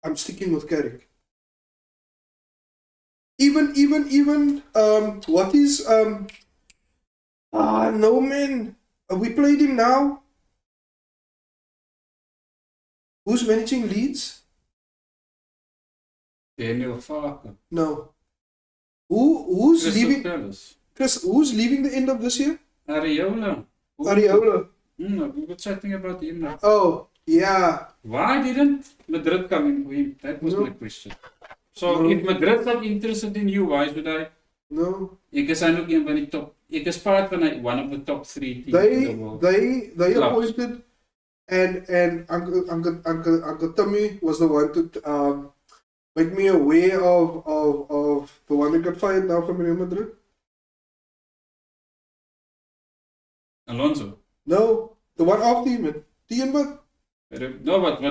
I'm sticking with Carrick. Even what is no man. We played him now. Who's managing Leeds? Daniel Farker. No. Who's Crystal leaving? Palace. Who's leaving the end of this year? Areola. Areola. We were chatting about him now. Oh, yeah. Why didn't Madrid come in for him? That was No. my question. So No. if Madrid's not interested in you, why should I? No. Ek is ook een van die top. Ek is part van one of the top 3 teams in the world. They Clubs. appointed and Uncle Tommy was the one to make me aware of the one that got fired now from Real Madrid. Alonso. No, the one after him, man. Tienberg. No, but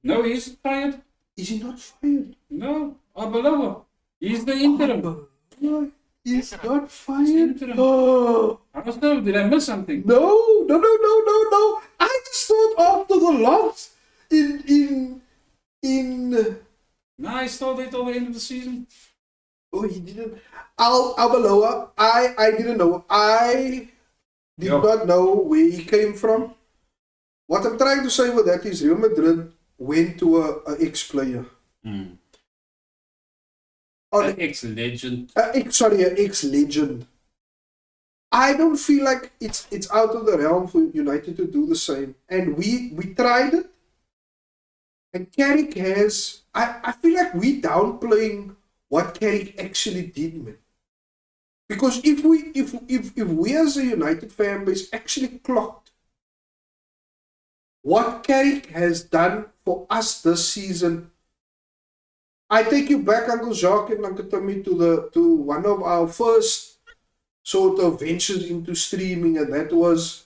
no, he's fired. Is he not fired? No, Abelova. He's the interim. No, he's not He's fired. interim. Oh. I was no, did I miss something? No. I just thought after the loss in No, he still did till the end of the season. oh, he didn't. Albaloa, I didn't know. I did Yeah. not know where he came from. What I'm trying to say with that is Real Madrid went to a ex-player. An An ex-legend. ex-legend. I don't feel like it's out of the realm for United to do the same. And we tried it. And Carrick has. I feel like we downplaying what Carrick actually did, man. Because if we as a United fan base actually clocked what Carrick has done for us this season, I take you back, Uncle Jacques and Uncle Tommy, to one of our first sort of ventures into streaming, and that was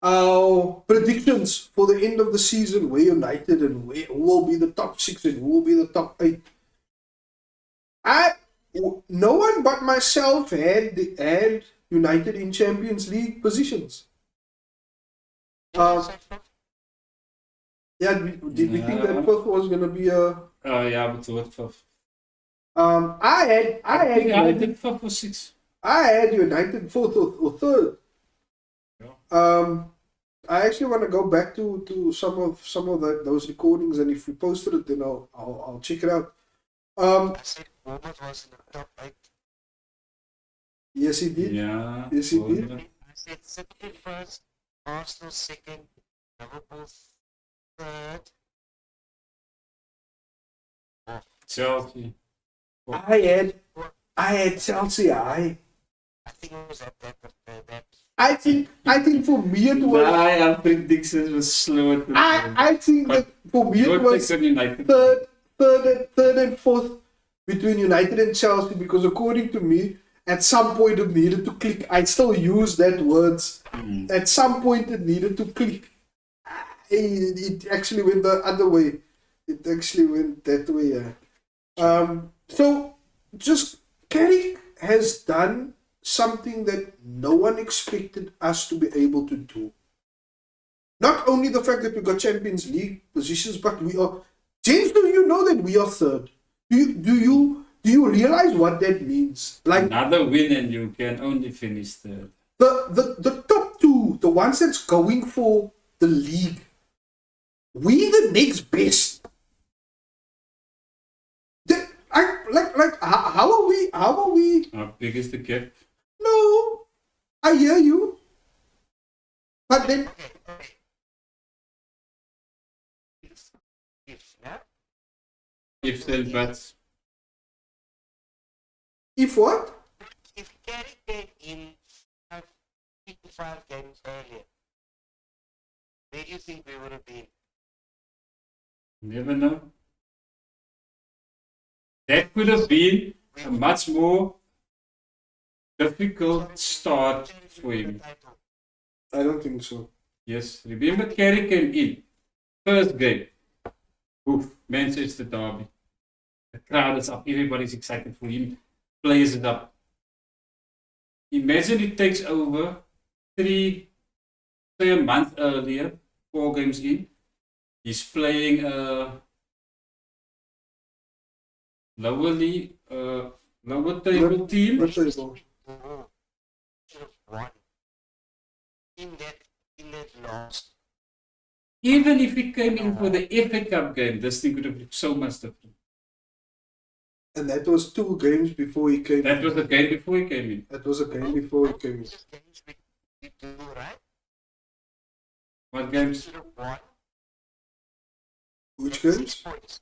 our predictions for the end of the season, where United and who will be the top 6 and who will be the top 8. No one but myself had United in Champions League positions. Yeah, did we think that fifth was gonna be a? Oh yeah, but what fifth? I had United. think 5th or 6th. I had United 4th or 3rd. Yeah. I actually want to go back to some of those recordings, and if we posted it, then I'll check it out. I said Bournemouth was in the top 8. Yes, he did. Yeah. Yes, he well, did. I said City first, Arsenal second, Liverpool third. Chelsea. I had Chelsea. I think it was at that. I think for me it was. Our predictions were slow. I think that for me it was United. third and fourth between United and Chelsea, because according to me, at some point it needed to click. I still use that words. At some point it needed to click. It actually went the other way. It actually went that way. Yeah. So just Carrick has done something that no one expected us to be able to do. Not only the fact that we got Champions League positions, but we are. James, do you know that we are third? Do Do you realize what that means? Like Another win and you can only finish third. the top two, the ones that's going for the league, we the next best. How are we? How big is the gap? No, I hear you, but then Okay. Yeah? Ifs and buts. if what? If Kerry came in 55 games earlier, where do you think we would have been? Never know. That could have been a much more difficult start for him. I don't think so. Yes, remember Kerry came in. First game. Oof, Manchester Derby. The crowd is up, everybody's excited for him. Players it up. Imagine it takes over say a month earlier, 4 games in. He's playing a lower league, lower table team. What is it? Should have won. In that loss. Even if he came in for the FA Cup game, this thing could have looked so much different. And that was 2 games before he came. That was the game before he came in. That was a game before he came in. These games we do, right? What We games? should have won. Which 6 games? points.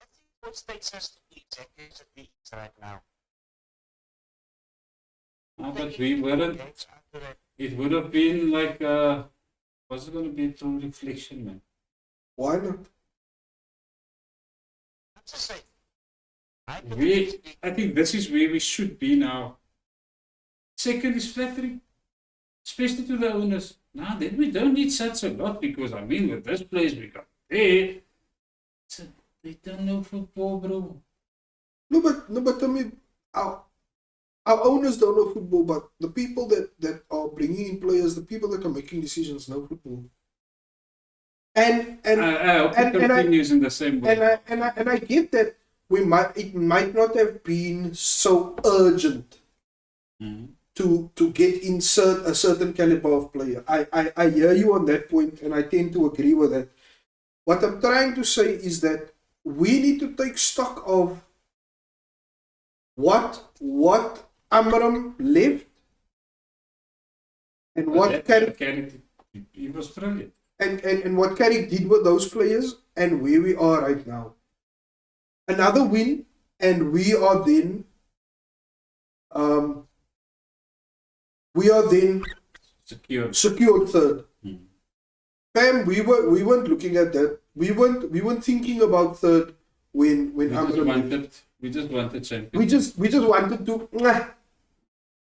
That's what takes us to the exact leagues right now. Ah, but we weren't. Games after that. It would have been like was it going to be a true reflection, man? Why not? That's the same. I think this is where we should be now. Second is flattering, especially to the owners. Now then we don't need such a lot because I mean with this place we got there, they don't know football, bro. No, but I mean, our owners don't know football, but the people that are bringing in players, the people that are making decisions, know football. And I hope it continues in the same way. and I get that it might not have been so urgent Mhm. to get insert a certain caliber of player. I hear you on that point, and I tend to agree with that. What I'm trying to say is that we need to take stock of what Amram left and what Carrick, he was brilliant. and what Carrick did with those players and where we are right now. Another win, and we are then secured third. Hmm. Pam, we weren't looking at that. We weren't thinking about third when Amram left. We just wanted champions. We just wanted to.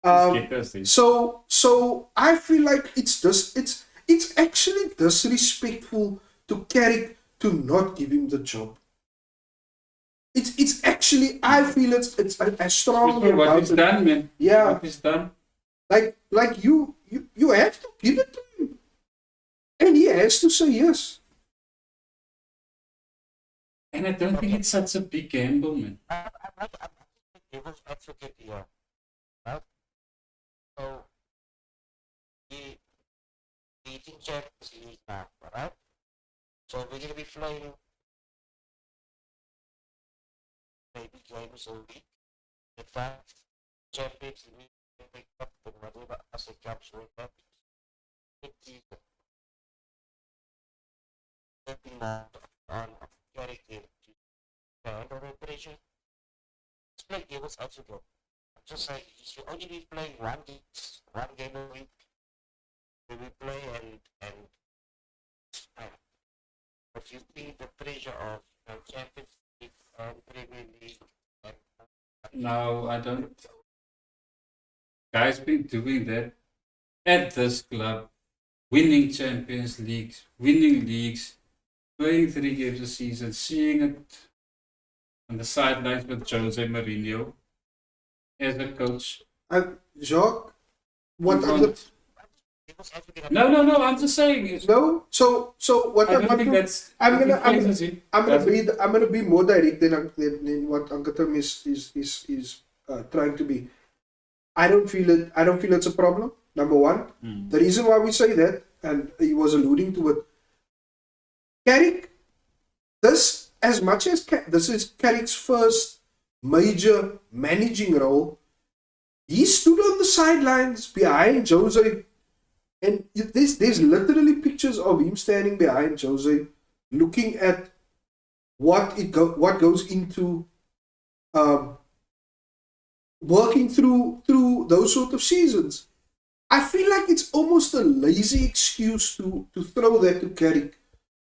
Get us there. So I feel like it's actually disrespectful to Carrick to not give him the job. It's actually, I feel it's a strong What is done, man? Yeah. What is done? Like you have to give it to him, and he has to say yes. And I don't think it's such a big gamble, man. I'm not devil's advocate here. Right? So, we beating Champions League now, right? So we're going to be playing maybe games a week. In fact, Champions League, pick up and whatever as it comes with that. Big season. Stepping out on character to handle the pressure. Let's play devil's advocate. I'm just saying, you should only be playing one game a week. When we play and but you feel the pressure of Champions League and Premier League and No, I don't. Guys been doing that at this club, winning Champions Leagues, winning leagues, playing 3 games a season, seeing it on the sidelines with Jose Mourinho as a coach. And Jacques, what You I'm the, want- He was also gonna No. I'm just saying. No. So what I don't think that's. I'm gonna I'm I'm gonna be more direct than what Uncle Tom is trying to be. I don't feel it. I don't feel it's a problem. Number one, the reason why we say that, and he was alluding to it. Carrick, this as much as this is Carrick's first major managing role, he stood on the sidelines behind Jose, and there's literally pictures of him standing behind Jose, looking at what goes into working through those sort of seasons. I feel like it's almost a lazy excuse to throw that to Carrick.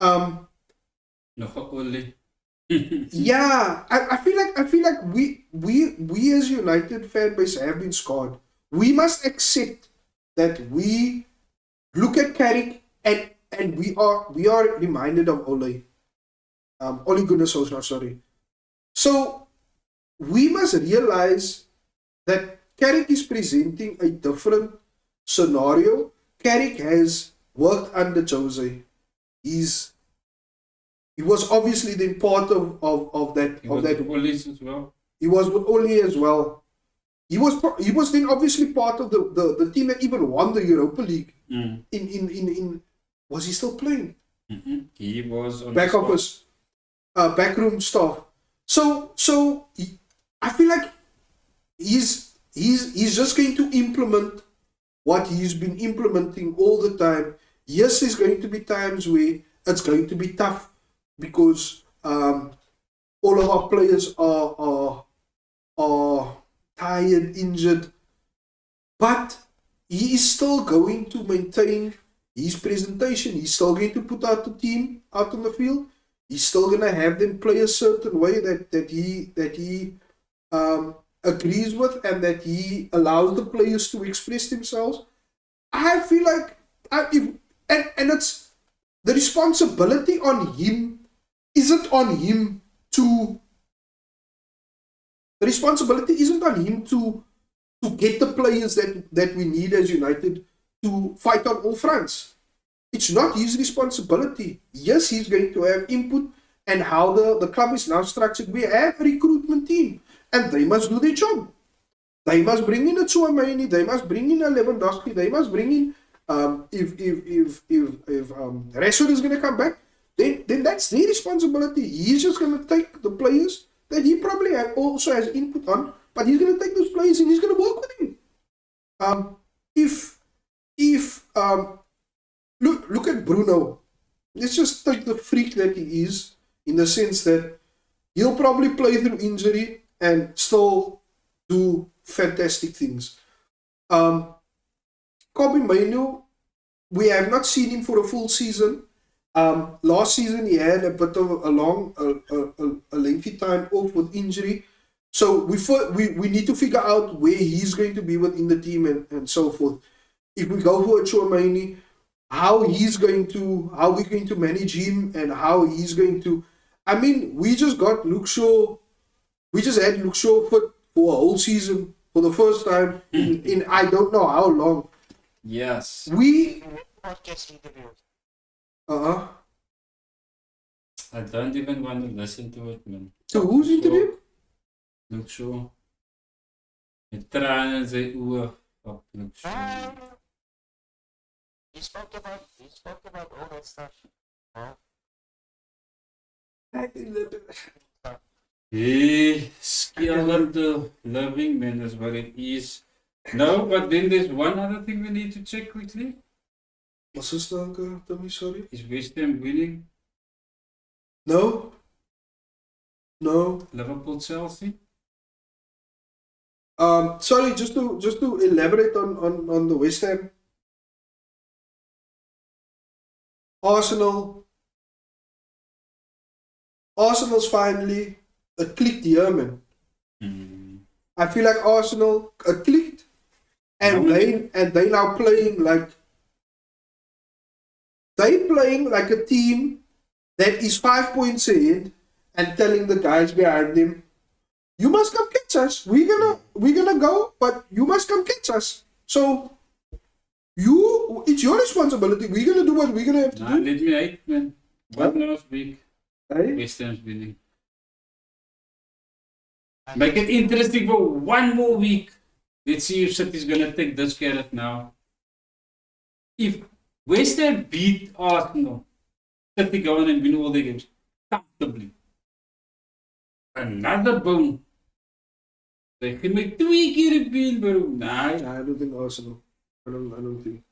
Nog only. Yeah, I feel like we as United fan base have been scarred. We must accept that we look at Carrick and we are reminded of Ole. Ole Gunnar Solskjaer, sorry. So we must realize that Carrick is presenting a different scenario. Carrick has worked under Jose. He was obviously then part of that. He was with police as well. He was with Oli as well. He was then obviously part of the team that even won the Europa League. In was he still playing? He was on Back the office, backroom staff. So I feel like he's just going to implement what he's been implementing all the time. Yes, there's going to be times where it's going to be tough because all of our players are tired, injured, but he is still going to maintain his presentation. He's still going to put out the team out on the field. He's still going to have them play a certain way that he agrees with, and that he allows the players to express themselves. I feel like it's the responsibility on him. Isn't on him to. The responsibility isn't on him to get the players that we need as United to fight on all fronts. It's not his responsibility. Yes, he's going to have input and how the club is now structured. We have a recruitment team and they must do their job. They must bring in a Tchouameni, they must bring in a Lewandowski, they must bring in if Rashford is going to come back, then that's their responsibility. He's just going to take the players that he probably also has input on, but he's going to take those players and he's going to work with them. Look at Bruno. Let's just take the freak that he is, in the sense that he'll probably play through injury and still do fantastic things. Kobe Mainu, we have not seen him for a full season. Last season he had a bit of a lengthy time off with injury. So we need to figure out where he's going to be within the team and so forth. If we go for a Tchouameni, how we're going to manage him and how he's going to. I mean, we just got Luke Shaw. We just had Luke Shaw for a whole season for the first time in I don't know how long. Yes. podcast interview. I don't even want to listen to it, man. So who's interview? Look so. Met tranen in zijn ogen. Fuck, look so. He spoke about all that stuff. He skilled living, man, is what it is. No, but then there's one other thing we need to check quickly. What's this, Uncle Tommy? Sorry. Is West Ham winning? No. Liverpool, Chelsea? Sorry, just to elaborate on the West Ham. Arsenal's finally clicked here, man. I feel like Arsenal clicked, and they now playing like a team that is 5 points ahead and telling the guys behind them, you must come catch us. We're gonna go, but you must come catch us. So It's your responsibility. We're gonna do what we're gonna have to Nah, do. let me hate, man. One last week. Hey? West Ham's winning. Make it interesting for one more week. Let's see if City's gonna take this carrot now. If West Ham beat Arsenal, City go on and win all their games comfortably. Another bone. They can make 2 keer win, bro. Nah. I don't think Arsenal. I don't think.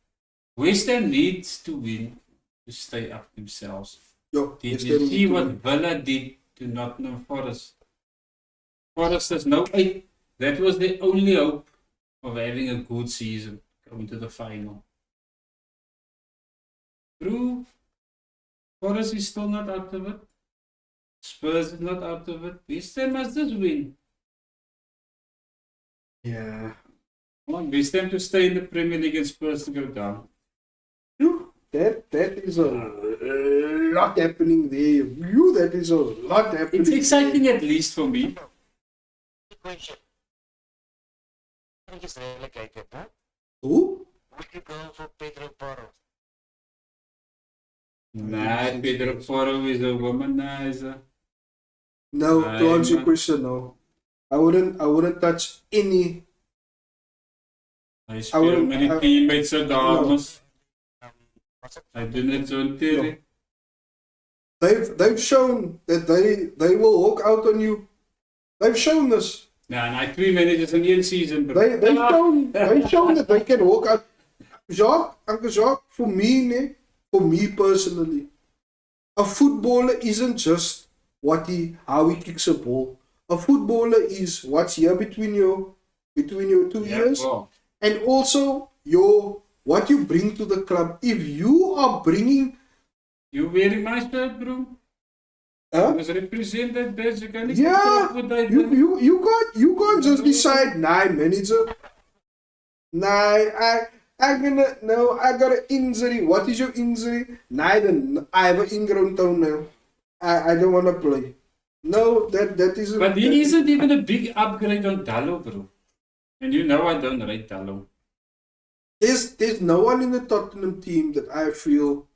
West Ham needs to win to stay up themselves. Yo, Did West you Ham see need to what win. Villa did to Nottingham Forest? Forest has no eight. That was the only hope of having a good season coming to the final. True. Forest is still not out of it. Spurs is not out of it. West Ham must just win. Yeah. Come on, West Ham to stay in the Premier League and Spurs to go down. That is a lot happening there. That is a lot happening. It's exciting at least for me. Question. I think it's relegated, huh? Who? Would you go for Pedro Porro? Nah, Pedro Porro is a womanizer. No, to Aye, answer your man. question, no. I wouldn't touch any. Hy speel met die teammates se dames. What's it? Hy doen dit so intere. They've shown that they will walk out on you. They've shown this. Ja, en hy 2 managers in 1 season, bro. They've shown that they can walk out. Uncle Jacques, for me personally, a footballer isn't just how he kicks a ball. A footballer is what's here between your 2 ears, Well, and also what you bring to the club. If you are bringing, you wearing my shirt, bro. huh? You must represent that best. You can Yeah, with that. you can't just decide, nah, manager, nah, I got an injury. What is your injury? Nah, then I have an ingrown toenail. I don't want to play. No, that isn't. But he isn't even a big upgrade on Dallo, bro. And you know I don't rate Dallo. There's no one in the Tottenham team that I feel.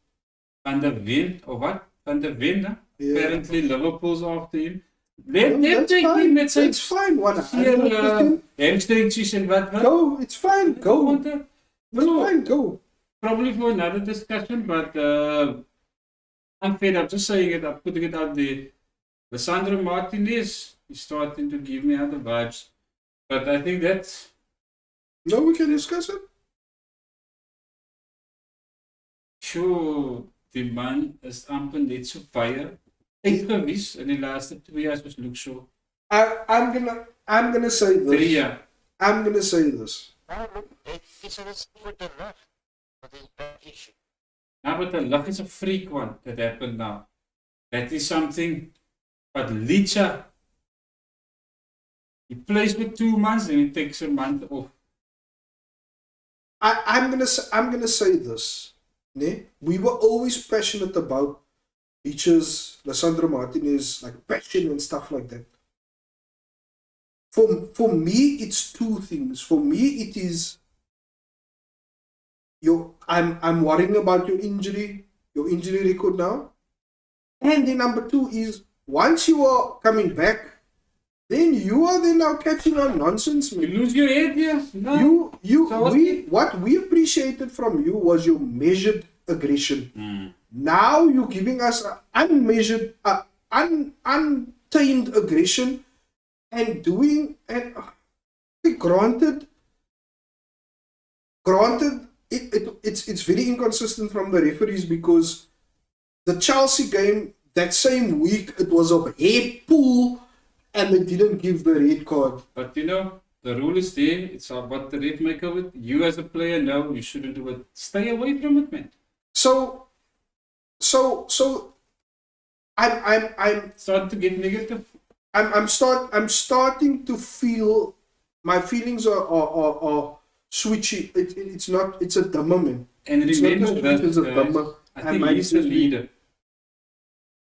Van der Ven, or what? Van der Ven, huh? Yeah. Apparently Liverpool's after him. Let No, them that's take fine. him met sy That's fine. 100% hamstringies and what. Go. It's fine. Go. Want It's Bro, fine. Go. probably for another discussion, but I'm fed up just saying it, I'm putting it out there. Lissandro Martinez is starting to give me other vibes. But I think that's No, we can discuss it. sure die man is amper net so baie uitgewys in die laaste 2 jaar soos Luke Shaw. I'm gonna say 3 this. jaar. I'm gonna say this. No, look, it's with the rough. But it's back issue. Now, but the luck is a freak one that happened now. That is something. But Licha, he plays for 2 months and he takes a month off. I'm gonna say this. Ne? We were always passionate about Beaches, Lissandro Martinez, like passion and stuff like that. For me, it's 2 things. For me, it is I'm worrying about your injury record now. And then number 2 is once you are coming back, then you are then now catching on nonsense, You man. lose your head, yeah? No. What we appreciated from you was your measured aggression. Now you're giving us unmeasured, untamed aggression, and granted, it's very inconsistent from the referees because the Chelsea game that same week it was a hair pull and they didn't give the red card. But you know, the rule is there. It's about the ref make of it. You as a player know you shouldn't do it. Stay away from it, man. So I'm Start to get negative. I'm starting to feel my feelings are switchy. It's a dumber, man. And It's not remember just that, because of guys, Dhamma. I I think might he's the just be- leader.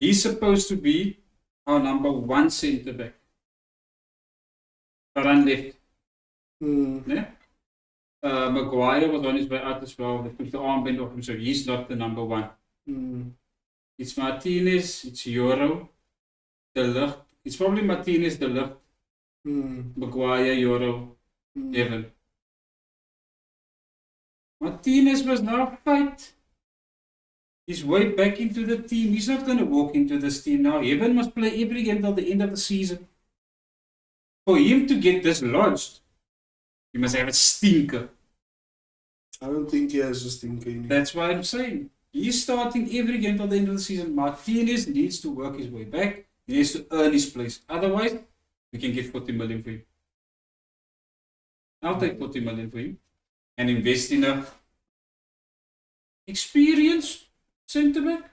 He's supposed to be our number 1 centre back. Varane left. Mm. Yeah? Maguire was on his way out as well. They took the armband off him, so he's not the number one. It's Martinez, it's Euro, De Ligt. It's probably Martinez, De Ligt, Maguire, Euro, Evan. Martinez was now fight his way back into the team. He's not going to walk into this team now. Evan must play every game till the end of the season. For him to get dislodged, you must have a stinker. I don't think he has a stinker in him. That's why I'm saying. He's starting every game till the end of the season. Martinez needs to work his way back. He needs to earn his place. Otherwise, we can get 40 million for him. I'll take 40 million for him. And invest in a experienced centre back.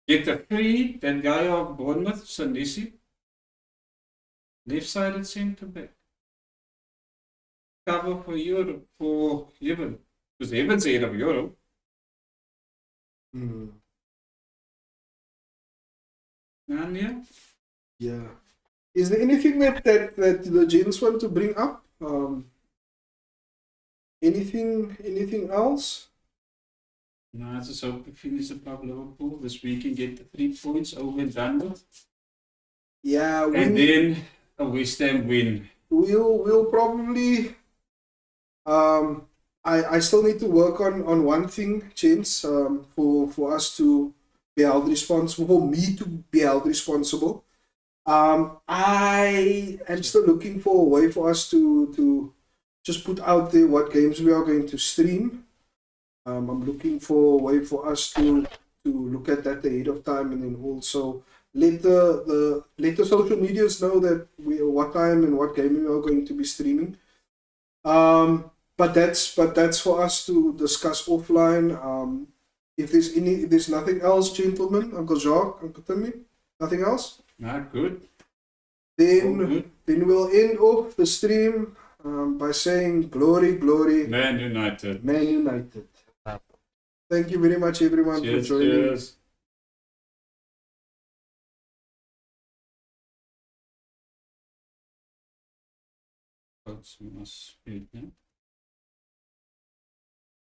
Get a free, that guy of Bournemouth, Sanesi. Left-sided centre back. Cover for Europe, for Evan. Because Evan's ahead of Europe. And yeah. Is there anything that the gents want to bring up? Anything else? No, I just hope we finish above Liverpool this week and get the 3 points over and done with. Yeah, And then a West Ham win. We'll probably I still need to work on one thing, gents, for us to be held responsible, for me to be held responsible. I am still looking for a way for us to just put out there what games we are going to stream. I'm looking for a way for us to look at that ahead of time, and then also let the social medias know that what time and what game we are going to be streaming. But that's for us to discuss offline. If there's nothing else, gentlemen, Uncle Jacques, Uncle Timmy, nothing else. Not good. Then we'll end off the stream by saying glory, glory, Man United. Man United. Thank you very much, everyone, Cheers, for joining. cheers. Must be, yeah.